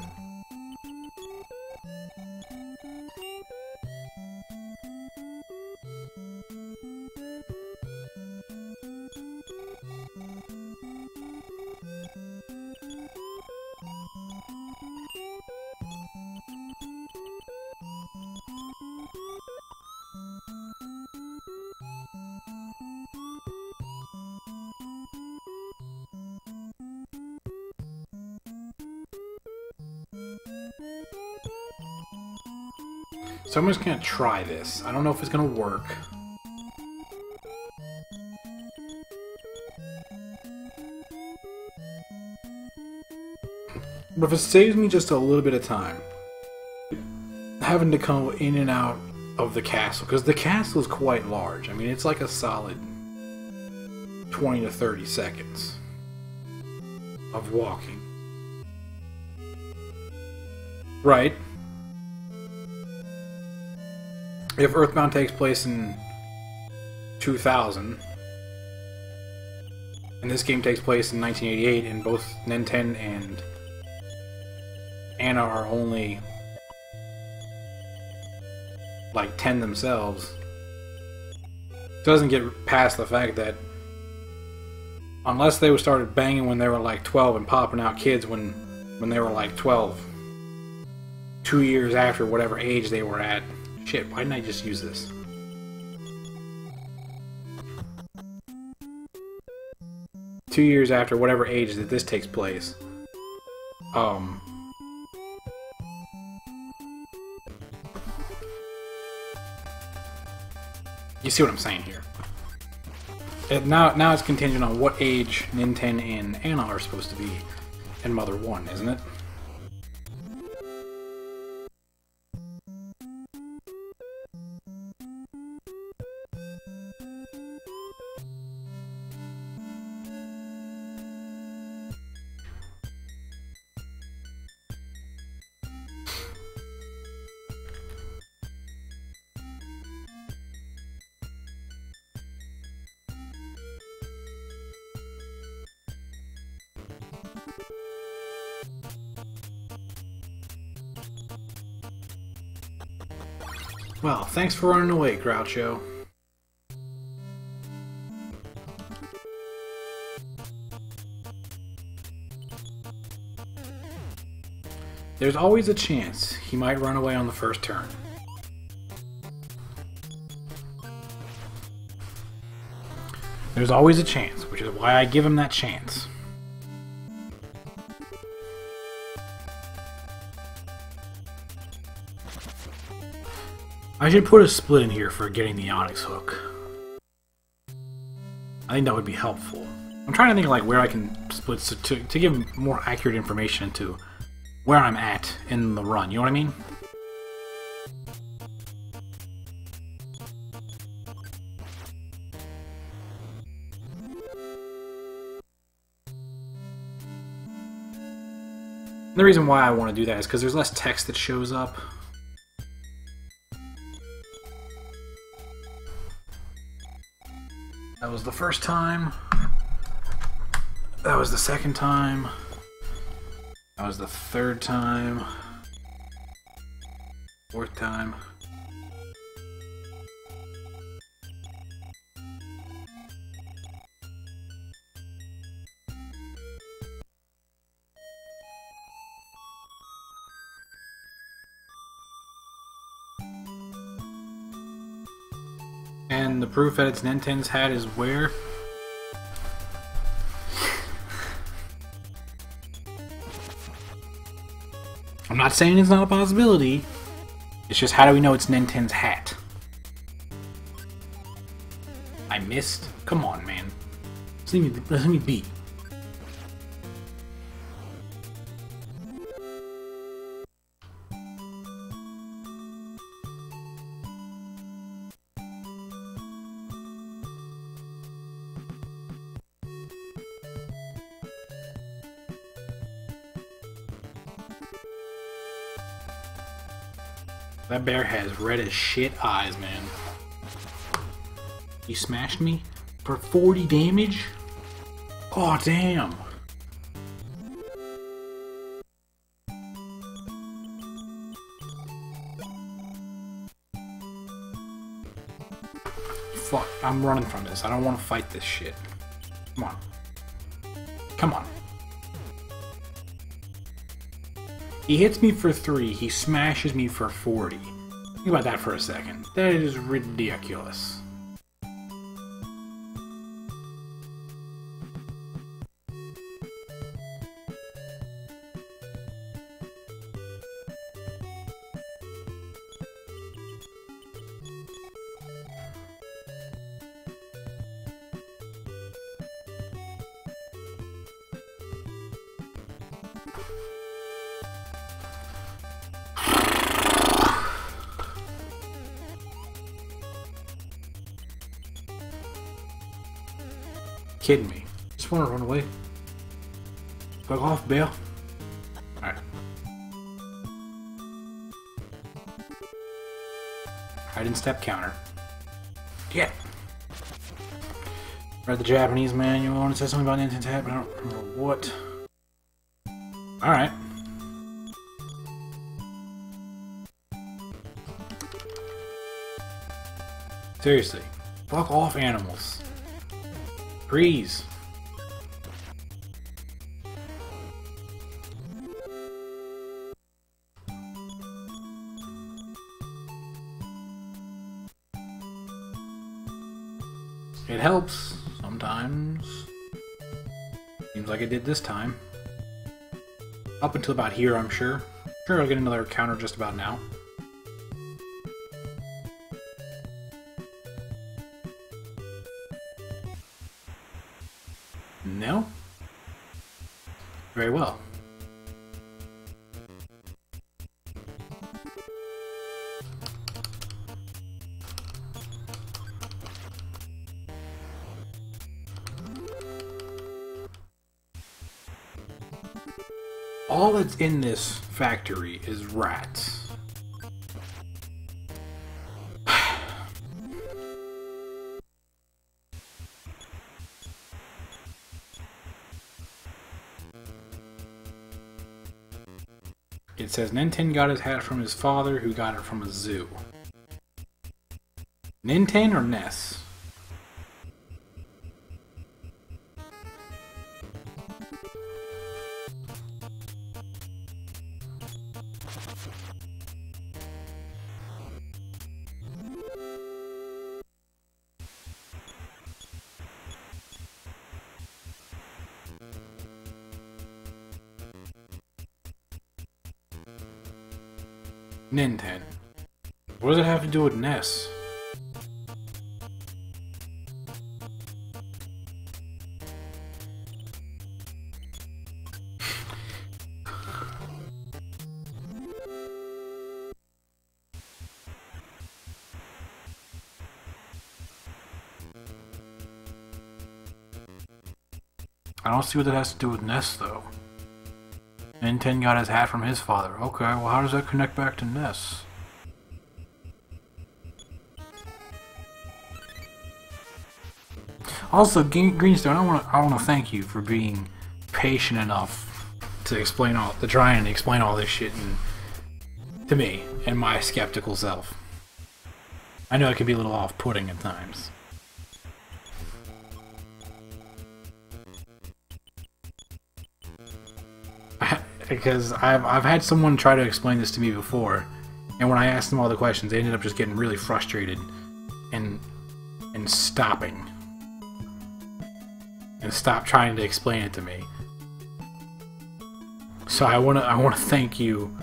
S1: So I'm just gonna try this. I don't know if it's gonna work. But if it saves me just a little bit of time, having to come in and out of the castle, because the castle is quite large. I mean, it's like a solid 20 to 30 seconds of walking. Right. If Earthbound takes place in 2000, and this game takes place in 1988, and both Nintendo and Anna are only like 10 themselves, doesn't get past the fact that unless they started banging when they were like 12 and popping out kids when they were like 12, 2 years after whatever age they were at. Shit, why didn't I just use this? Two years after whatever age that this takes place. You see what I'm saying here. Now it's contingent on what age Nintendo and Anna are supposed to be in Mother 1, isn't it? Well, thanks for running away, Groucho. There's always a chance he might run away on the first turn. There's always a chance, which is why I give him that chance. I should put a split in here for getting the Onyx hook. I think that would be helpful. I'm trying to think of like where I can split to give more accurate information to where I'm at in the run. You know what I mean? The reason why I want to do that is because there's less text that shows up. That was the first time. That was the second time. That was the third time. Fourth time. And the proof that it's Nintendo's hat is where? I'm not saying it's not a possibility. It's just how do we know it's Nintendo's hat? I missed? Come on, man. Let me be. That bear has red as shit eyes, man. He smashed me for 40 damage? Oh, damn. Fuck, I'm running from this. I don't want to fight this shit. Come on. Come on. He hits me for 3, he smashes me for 40. Think about that for a second. That is ridiculous. Kidding me. Just want to run away. Fuck off, Bill. Alright. Hide and step counter. Yeah. Read the Japanese manual and it says something about Nintendo's hat, but I don't remember what. Alright. Seriously. Fuck off, animals. Freeze. It helps sometimes. Seems like it did this time. Up until about here, I'm sure. Sure, I'll get another counter just about now. No? Very well. All that's in this factory is rats. It says Nintendo got his hat from his father, who got it from a zoo. Ninten or NES? Ninten. What does it have to do with NES? I don't see what that has to do with NES, though. Ninten got his hat from his father. Okay, well how does that connect back to NES? Also, Greenstone, I want to thank you for being patient enough to try and explain all this shit to me and my skeptical self. I know it can be a little off-putting at times. Because I've had someone try to explain this to me before, and when I asked them all the questions, they ended up just getting really frustrated and stopping and stop trying to explain it to me. So I wanna thank you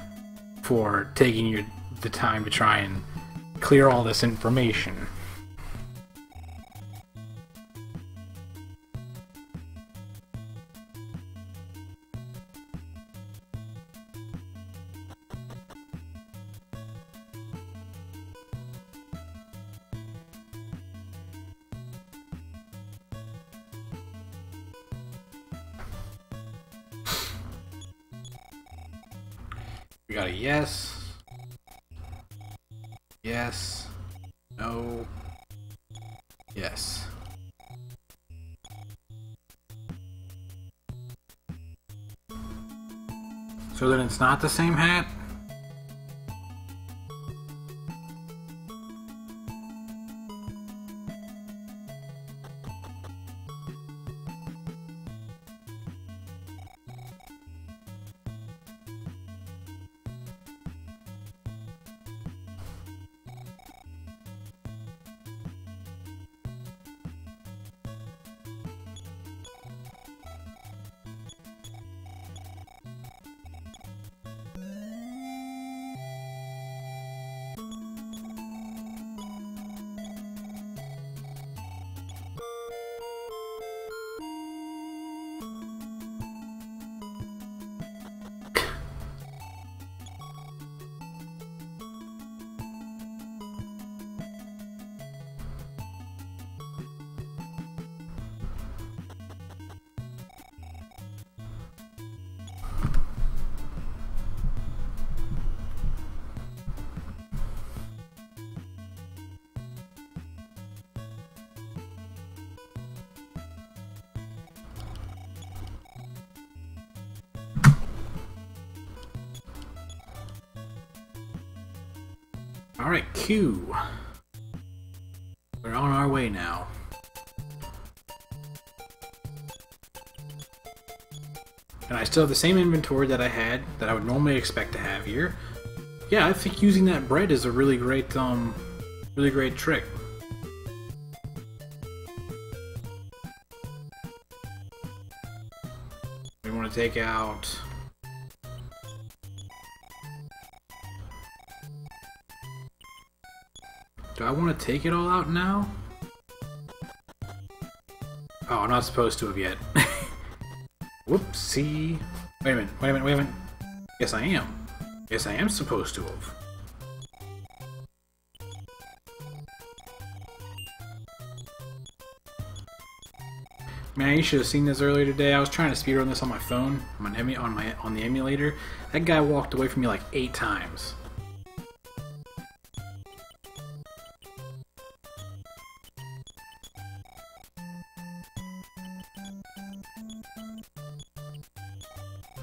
S1: for taking the time to try and clear all this information. We got a yes, yes, no, yes. So then it's not the same hat? Alright, Q. We're on our way now. And I still have the same inventory that I had, that I would normally expect to have here. Yeah, I think using that bread is a really great trick. We want to take out... Do I want to take it all out now? Oh, I'm not supposed to have yet. Whoopsie. Wait a minute. Yes, I am. Yes, I am supposed to have. Man, you should have seen this earlier today. I was trying to speedrun this on my phone, on the emulator. That guy walked away from me like 8 times.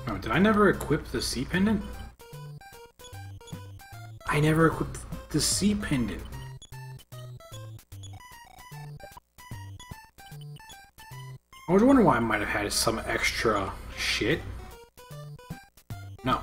S1: Oh, did I never equip the C pendant? I never equipped the C pendant. I was wondering why I might have had some extra shit. No.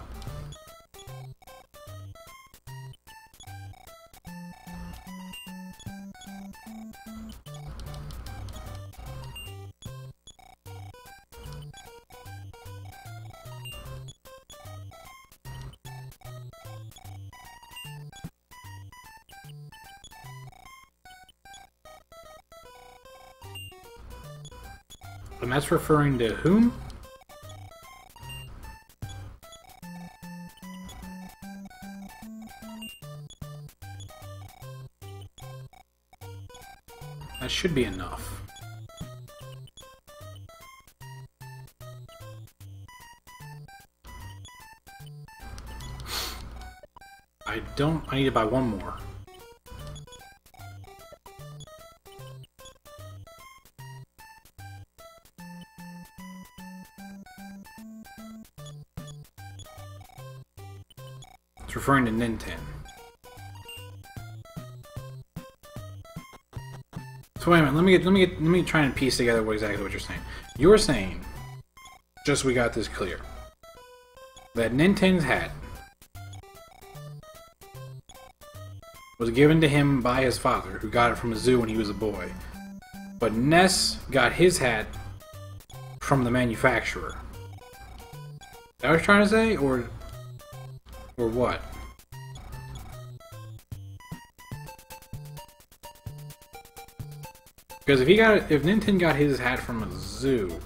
S1: And that's referring to whom? That should be enough. I need to buy one more. It's referring to Nintendo. So wait a minute, let me try and piece together exactly what you're saying. You're saying, just so we got this clear, that Nintendo's hat was given to him by his father, who got it from a zoo when he was a boy. But Ness got his hat from the manufacturer. That what I was trying to say, or what? Because if Nintendo got his hat from a zoo,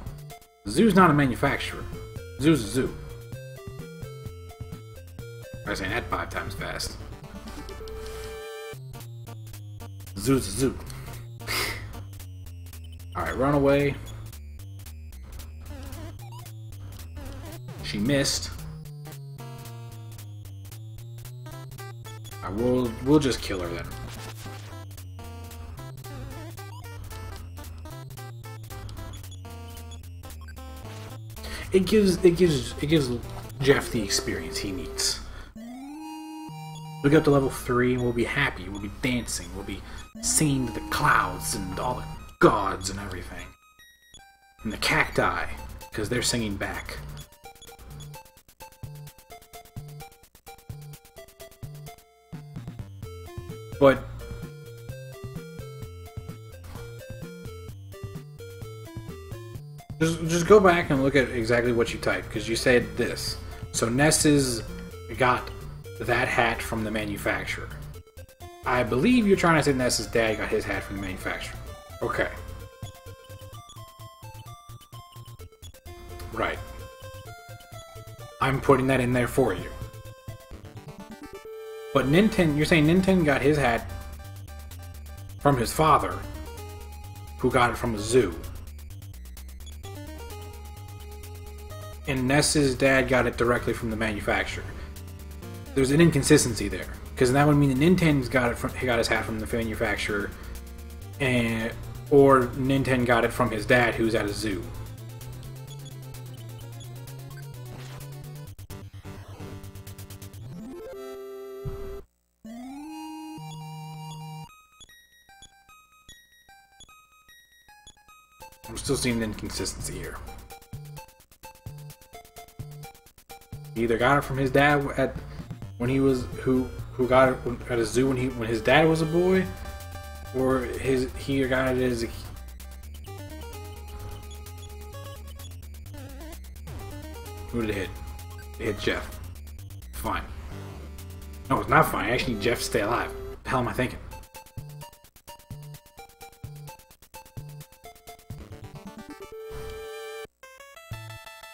S1: the zoo's not a manufacturer. The zoo's a zoo. I was saying that 5 times fast. The zoo's a zoo. Alright, run away. She missed. We'll just kill her then. It gives Jeff the experience he needs. We'll get up to level 3 and we'll be happy. We'll be dancing. We'll be singing to the clouds and all the gods and everything. And the cacti, because they're singing back. But just go back and look at exactly what you typed, because you said this. So Ness's got that hat from the manufacturer. I believe you're trying to say Ness's dad got his hat from the manufacturer. Okay. Right. I'm putting that in there for you. But you're saying Nintendo got his hat from his father, who got it from a zoo. And Ness's dad got it directly from the manufacturer. There's an inconsistency there, because that would mean that Nintendo's got his hat from the manufacturer, or Nintendo got it from his dad, who's at a zoo. I'm still seeing the inconsistency here. He either got it from his dad when he was who got it at a zoo when his dad was a boy, or he got it as a... Who did it hit? It hit Jeff. Fine. No, it's not fine. I actually need Jeff to stay alive. What the hell am I thinking?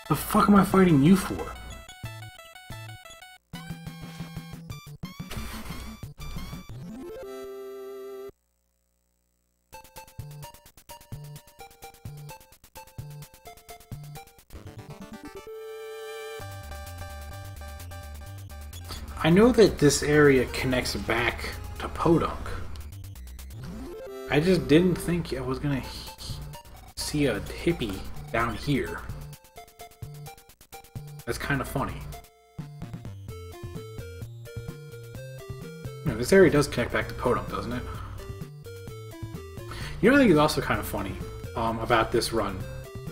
S1: The fuck am I fighting you for? I know that this area connects back to Podunk. I just didn't think I was gonna see a hippie down here. That's kind of funny. No, this area does connect back to Podunk, doesn't it? You know what I think is also kind of funny about this run?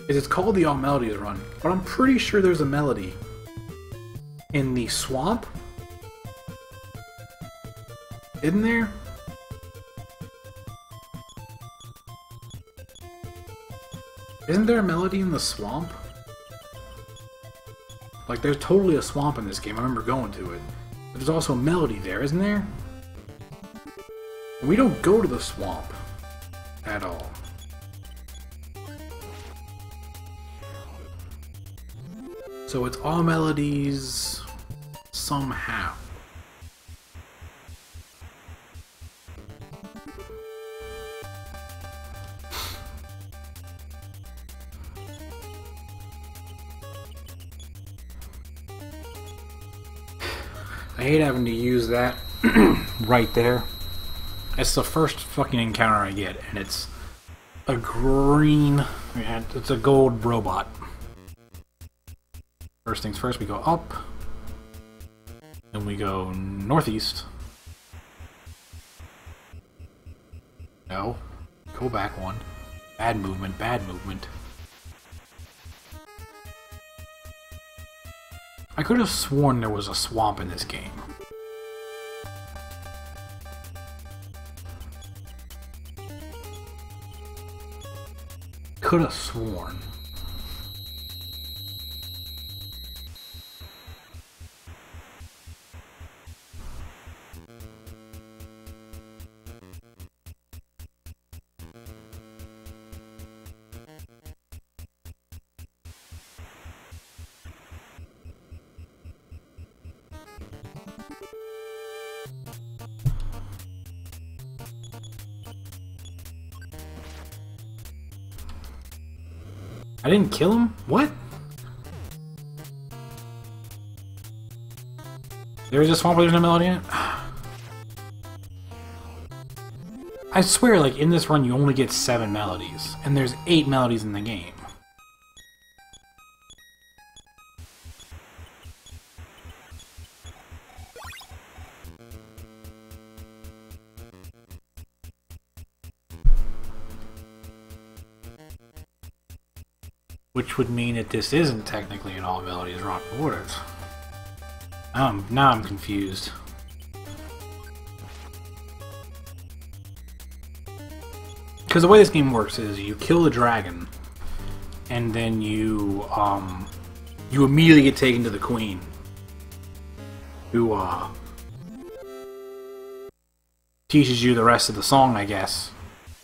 S1: is it's called the All Melodies run, but I'm pretty sure there's a melody in the swamp. Isn't there? Isn't there a melody in the swamp? Like, there's totally a swamp in this game. I remember going to it. But there's also a melody there, isn't there? And we don't go to the swamp at all. So it's All Melodies somehow. I hate having to use that right there. It's the first fucking encounter I get, and it's a green... it's a gold robot. First things first, we go up. Then we go northeast. No. Go back one. Bad movement, bad movement. I could have sworn there was a swamp in this game. Could have sworn. I didn't kill him? What? There's a swamp where there's no melody in it? I swear, like, in this run you only get 7 melodies, and there's 8 melodies in the game. Which would mean that this isn't technically an All Melodies run. What is? Now I'm confused. Because the way this game works is you kill the dragon, and then you immediately get taken to the queen, who teaches you the rest of the song, I guess,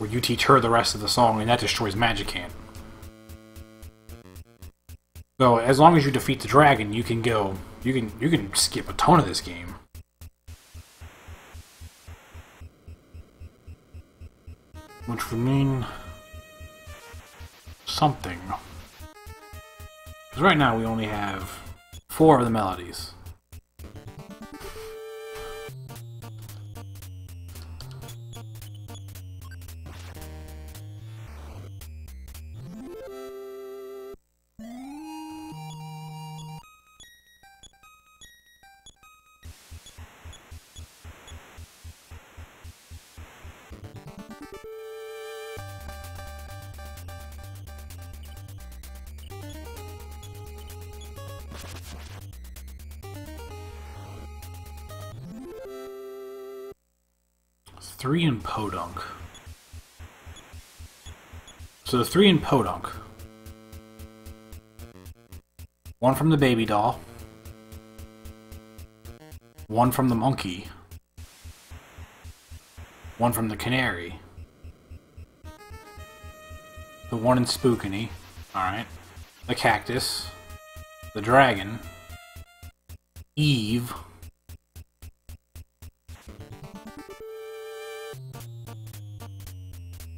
S1: or you teach her the rest of the song, and that destroys Magicant. So as long as you defeat the dragon, you can go. You can skip a ton of this game. Which would mean something. Because right now we only have 4 of the melodies. Three in Podunk. So the 3 in Podunk. 1 from the baby doll. 1 from the monkey. 1 from the canary. The 1 in Spookany. Alright. The cactus. The dragon. Eve.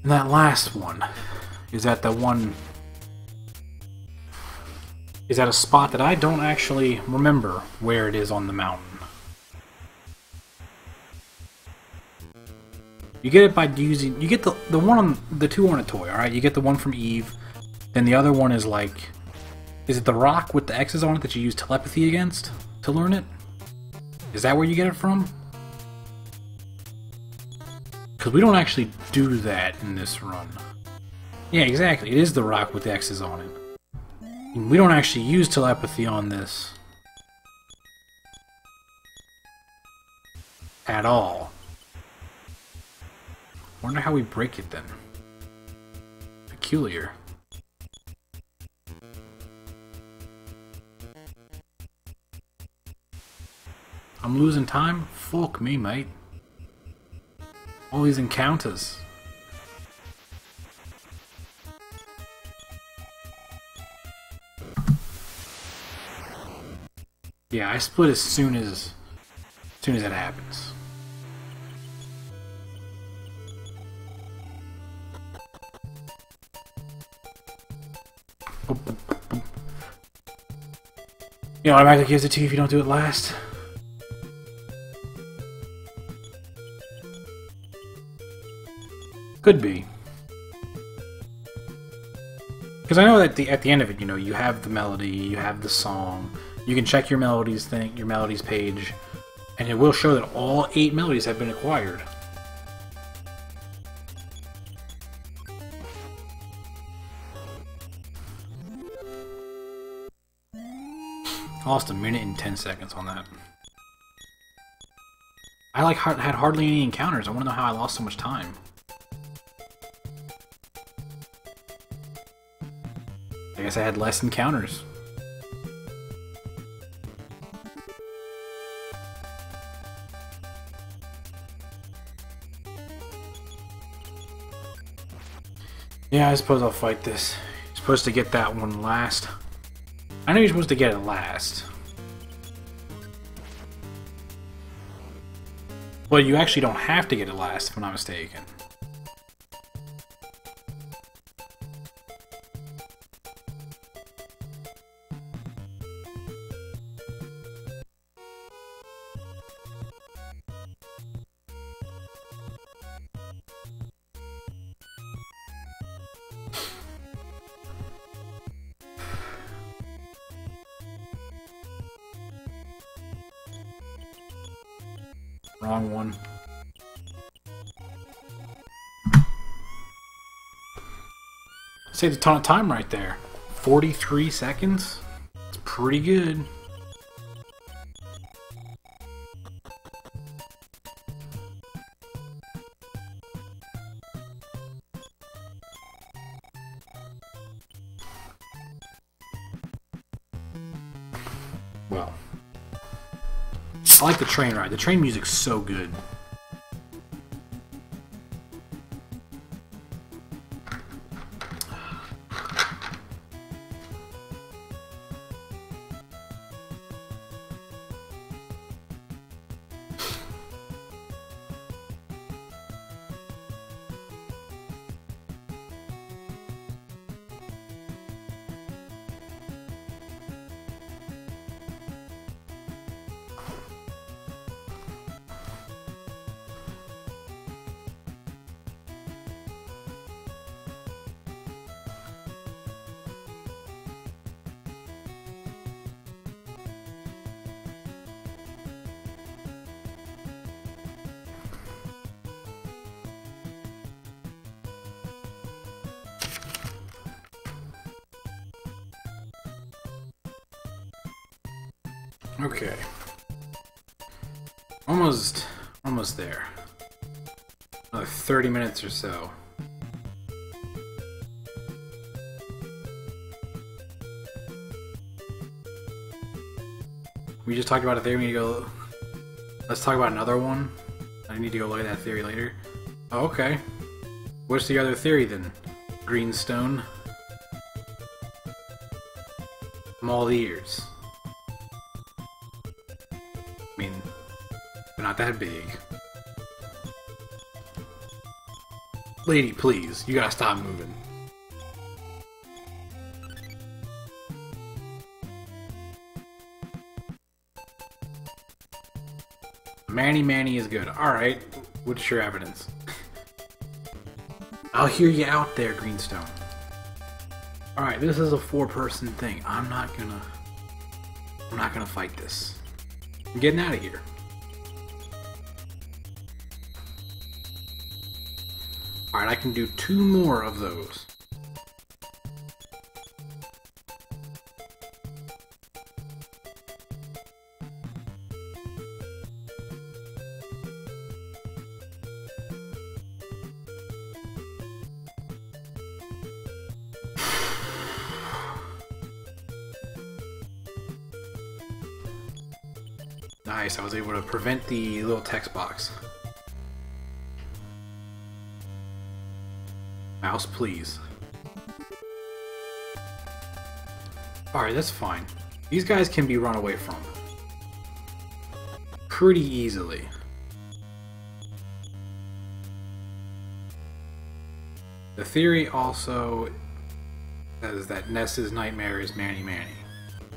S1: And that last one is at the one... is at a spot that I don't actually remember where it is on the mountain. You get it by using... you get the one on... the 2 on a toy, alright? You get the one from Eve. Then the other one is like... is it the rock with the X's on it that you use telepathy against to learn it? Is that where you get it from? Because we don't actually do that in this run. Yeah, exactly. It is the rock with X's on it. We don't actually use telepathy on this. At all. Wonder how we break it then. Peculiar. I'm losing time? Fuck me, mate. All these encounters. Yeah, I split as soon as it happens. You know, automatically gives it to you if you don't do it last. Could be. Because I know that at the end of it, you know, you have the melody, you have the song, you can check your melodies page, and it will show that all 8 melodies have been acquired. I lost 1 minute and 10 seconds on that. I had hardly any encounters. I want to know how I lost so much time. I guess I had less encounters. Yeah, I suppose I'll fight this. You're supposed to get that one last. I know you're supposed to get it last. Well, you actually don't have to get it last, if I'm not mistaken. Wrong one. Saved a ton of time right there. 43 seconds? It's pretty good. Well, I like the train ride. The train music's so good. Okay. Almost there. Another 30 minutes or so. We just talked about a theory. We need to go. Let's talk about another one. I need to go look at that theory later. Oh, okay. What's the other theory then? Greenstone. I'm all ears. I mean, they're not that big. Lady, please, you gotta stop moving. Manny is good. Alright, what's your evidence? I'll hear you out there, Greenstone. Alright, this is a 4-person thing. I'm not gonna fight this. I'm getting out of here. Alright, I can do 2 more of those. Nice, I was able to prevent the little text box. Mouse, please. Alright, that's fine. These guys can be run away from pretty easily. The theory also says that Ness's nightmare is Manny Manny.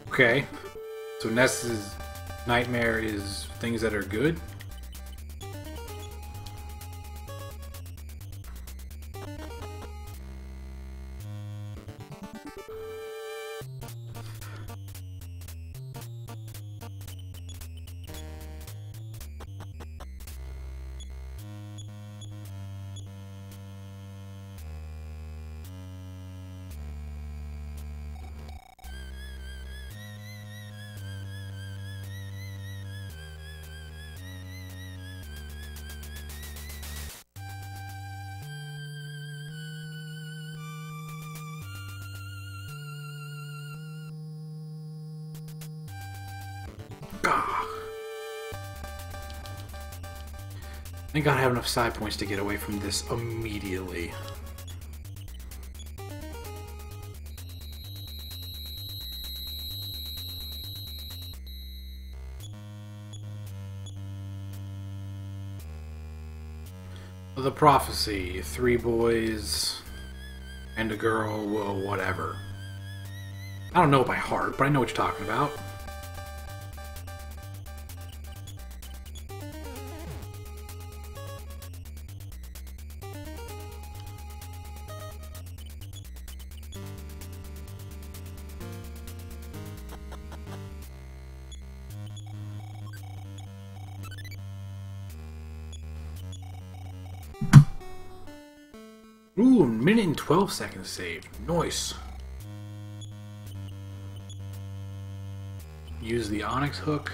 S1: Okay, so Ness's nightmare is things that are good? I think I have enough side points to get away from this immediately. The prophecy, 3 boys and a girl, well, whatever. I don't know it by heart, but I know what you're talking about. Ooh, 1 minute and 12 seconds saved. Nice. Use the Onyx hook.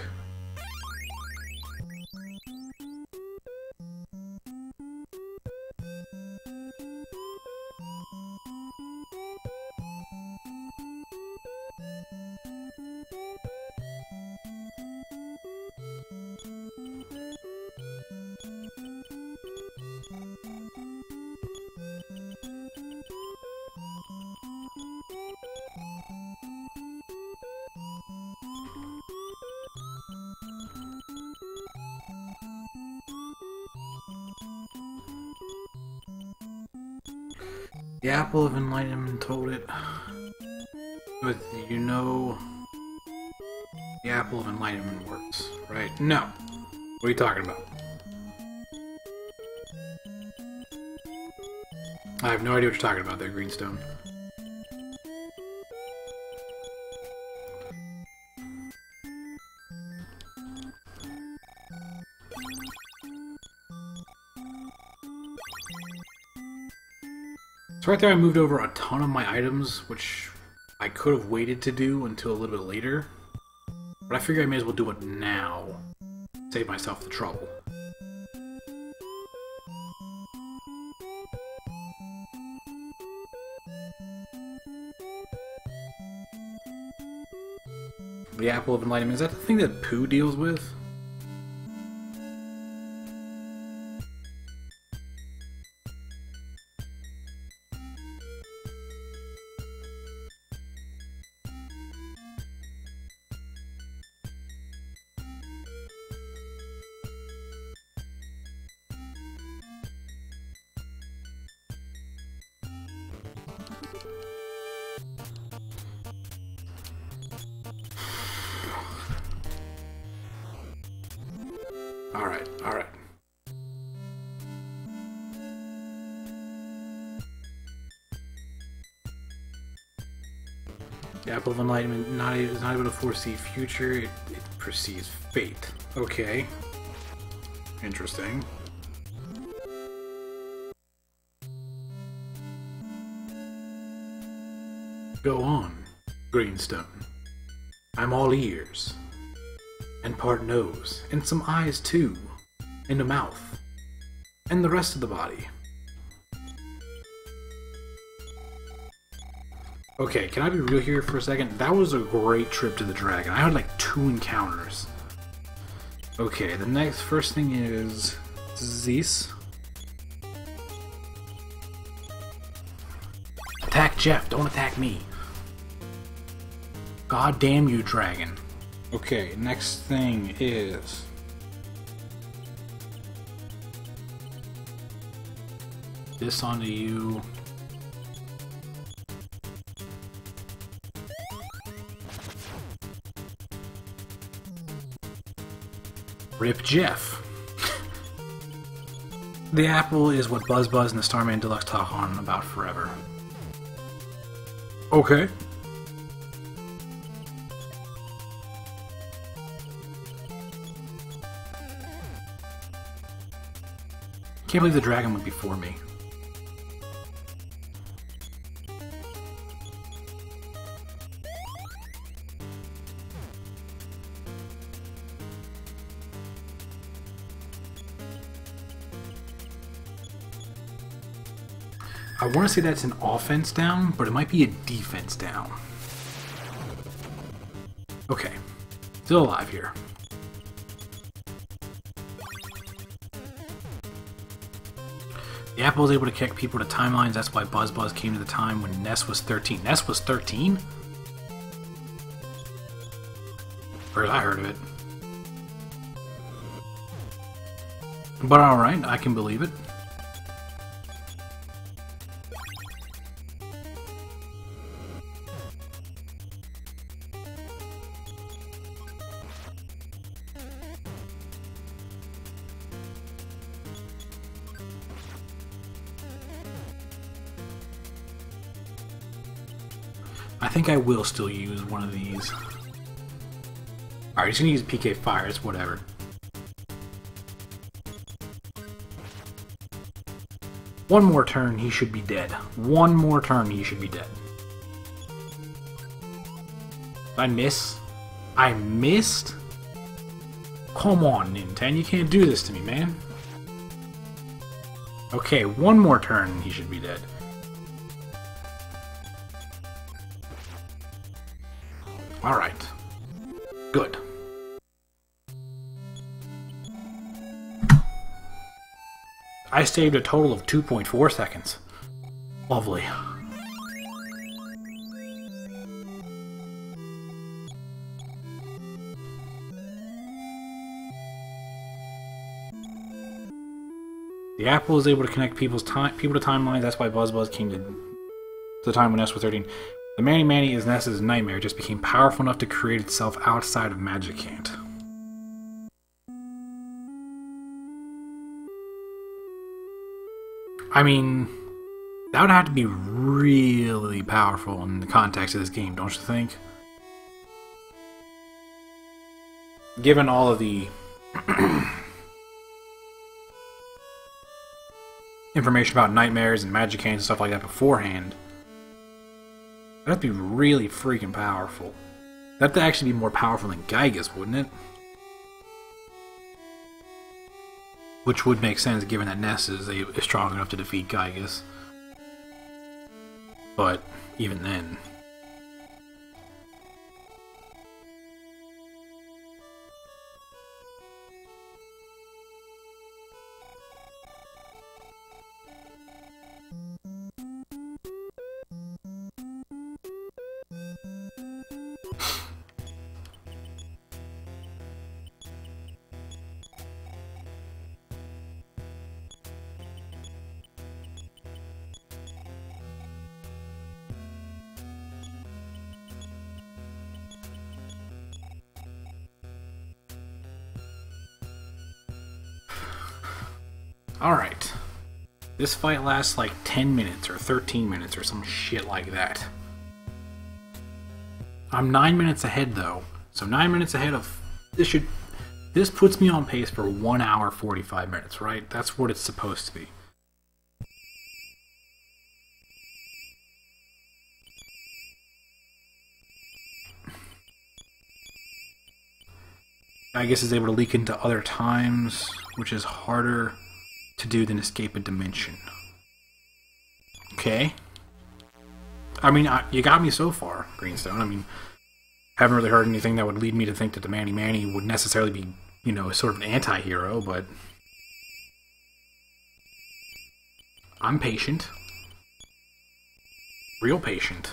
S1: The Apple of Enlightenment told it. But you know the Apple of Enlightenment works, right? No. What are you talking about? I have no idea what you're talking about there, Greenstone. So right there I moved over a ton of my items, which I could have waited to do until a little bit later. But I figure I may as well do it now. Save myself the trouble. The Apple of Enlightenment, is that the thing that Pooh deals with? Alright, alright. The Apple of Enlightenment is not able to foresee future, it perceives fate. Okay. Interesting. Go on, Greenstone. I'm all ears. And part nose, and some eyes too, and a mouth, and the rest of the body. Okay, can I be real here for a second? That was a great trip to the dragon. I had like 2 encounters. Okay, the next first thing is this. Attack Jeff, don't attack me. God damn you, dragon. Okay, next thing is this onto you. Rip Jeff. The apple is what Buzz and the Starman Deluxe talk on about forever. Okay. Can't believe the dragon went before me. I want to say that's an offense down, but it might be a defense down. Okay. Still alive here. The apple was able to kick people to timelines. That's why Buzz came to the time when Ness was 13. Ness was 13? First I heard of it. But alright, I can believe it. I think I will still use one of these. Alright, he's gonna use PK Fire, it's whatever. One more turn, he should be dead. One more turn, he should be dead. Did I miss? I missed? Come on, Nintendo, you can't do this to me, man. Okay, one more turn, he should be dead. Alright. Good. I saved a total of 2.4 seconds. Lovely. The apple is able to connect people to timelines. That's why Buzz came to the time when Ness was 13. The Manny is Ness's nightmare, just became powerful enough to create itself outside of Magicant. I mean, that would have to be really powerful in the context of this game, don't you think? Given all of the information about nightmares and Magicant and stuff like that beforehand, that'd be really freaking powerful. That'd actually be more powerful than Gygus, wouldn't it? Which would make sense given that Ness is strong enough to defeat Gygus. But even then... Alright. This fight lasts like 10 minutes or 13 minutes or some shit like that. I'm 9 minutes ahead though. So 9 minutes ahead of... This puts me on pace for 1 hour 45 minutes, right? That's what it's supposed to be. I guess is able to leak into other times, which is harder to do than escape a dimension. Okay. I mean, you got me so far, Greenstone. I mean, haven't really heard anything that would lead me to think that the Manny would necessarily be you know, sort of an anti-hero, but I'm patient. Real patient.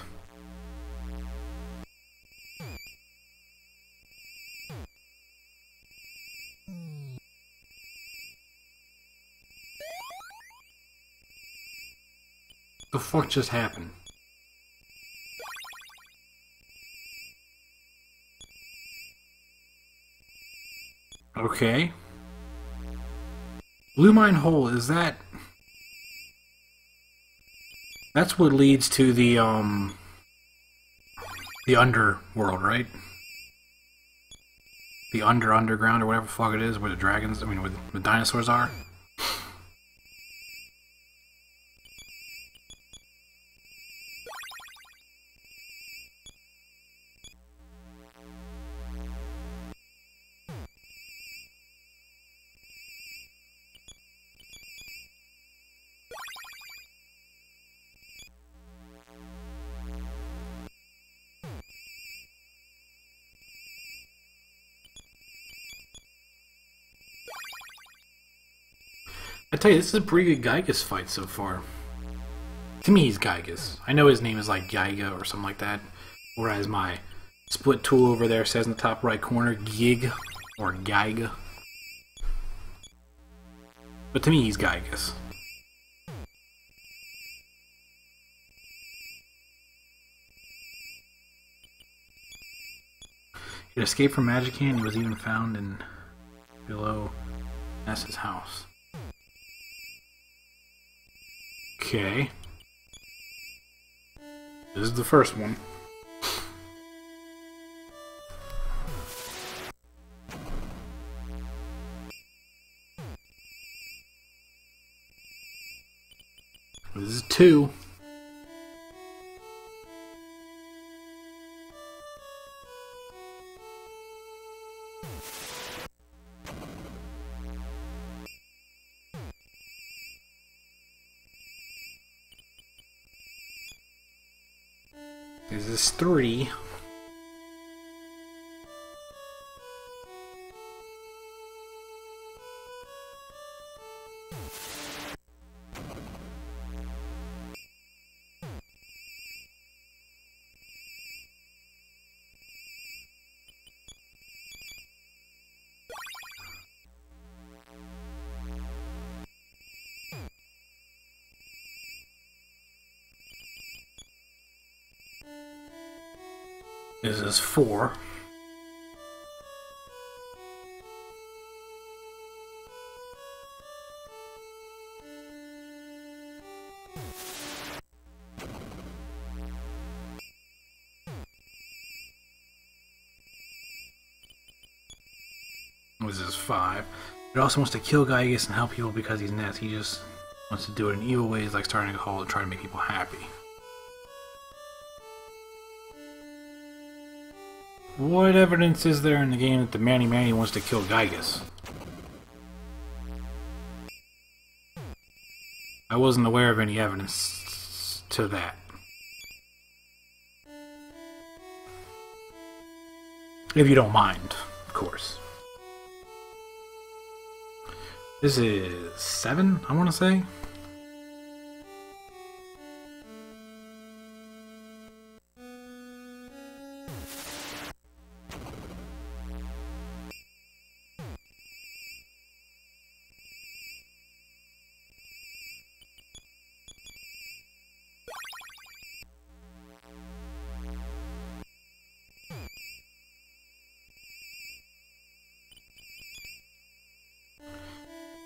S1: The fuck just happened? Okay. Blue Mine Hole, is that... That's what leads to the underworld, right? The underground or whatever the fuck it is, where the dragons, I mean, where the dinosaurs are. I tell you, this is a pretty good Gygus fight so far. To me, he's Gygus. I know his name is like Gyga or something like that. Or as my split tool over there says in the top right corner, Gig or Gyga. But to me, he's Gygus. He escaped from Magicant and was even found in below Ness's house. Okay. This is the first one. This is 2. This is 3. This is 4. This is 5. It also wants to kill Gygus and help people because he's Ness. He just wants to do it in evil ways, like starting a cult and trying to make people happy. What evidence is there in the game that the Manny wants to kill Gygus? I wasn't aware of any evidence to that. If you don't mind, of course. This is 7, I want to say.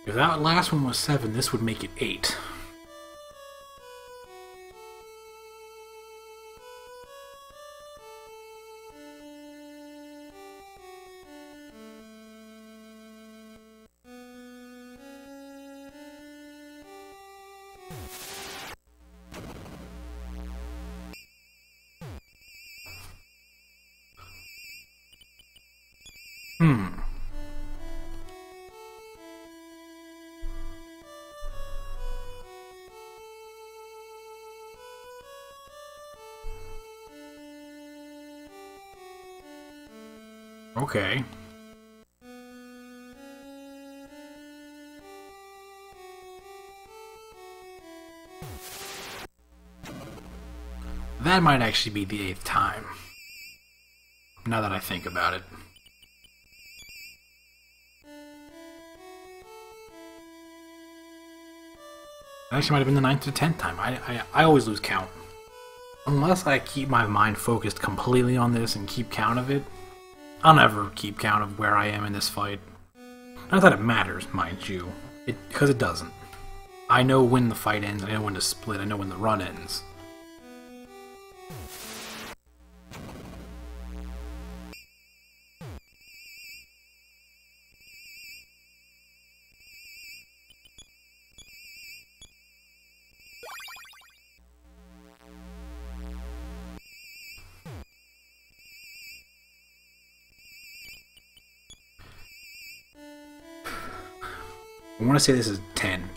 S1: If that last one was 7, this would make it 8. Okay. That might actually be the 8th time. Now that I think about it. It actually might have been the 9th or 10th time. I always lose count. Unless I keep my mind focused completely on this and keep count of it, I'll never keep count of where I am in this fight. Not that it matters, mind you, because it doesn't. I know when the fight ends, I know when to split, I know when the run ends. I want to say this is 10.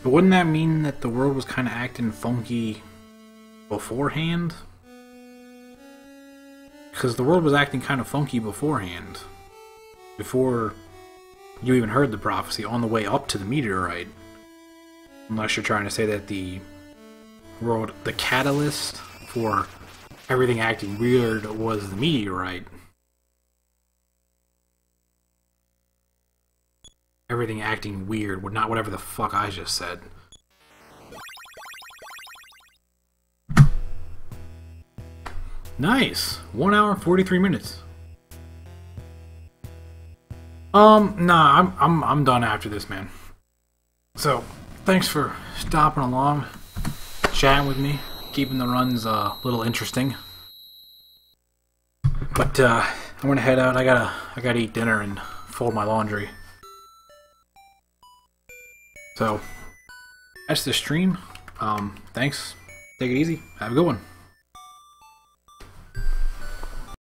S1: But wouldn't that mean that the world was kind of acting funky beforehand? Because the world was acting kind of funky beforehand. Before you even heard the prophecy on the way up to the meteorite. Unless you're trying to say that the world, the catalyst for everything acting weird was the meteorite. Everything acting weird, not whatever the fuck I just said. Nice! 1 hour, 43 minutes. Nah, I'm done after this, man. So, thanks for stopping along, chatting with me, keeping the runs a little interesting. But I'm gonna head out. I gotta eat dinner and fold my laundry. So, that's the stream. Thanks. Take it easy. Have a good one.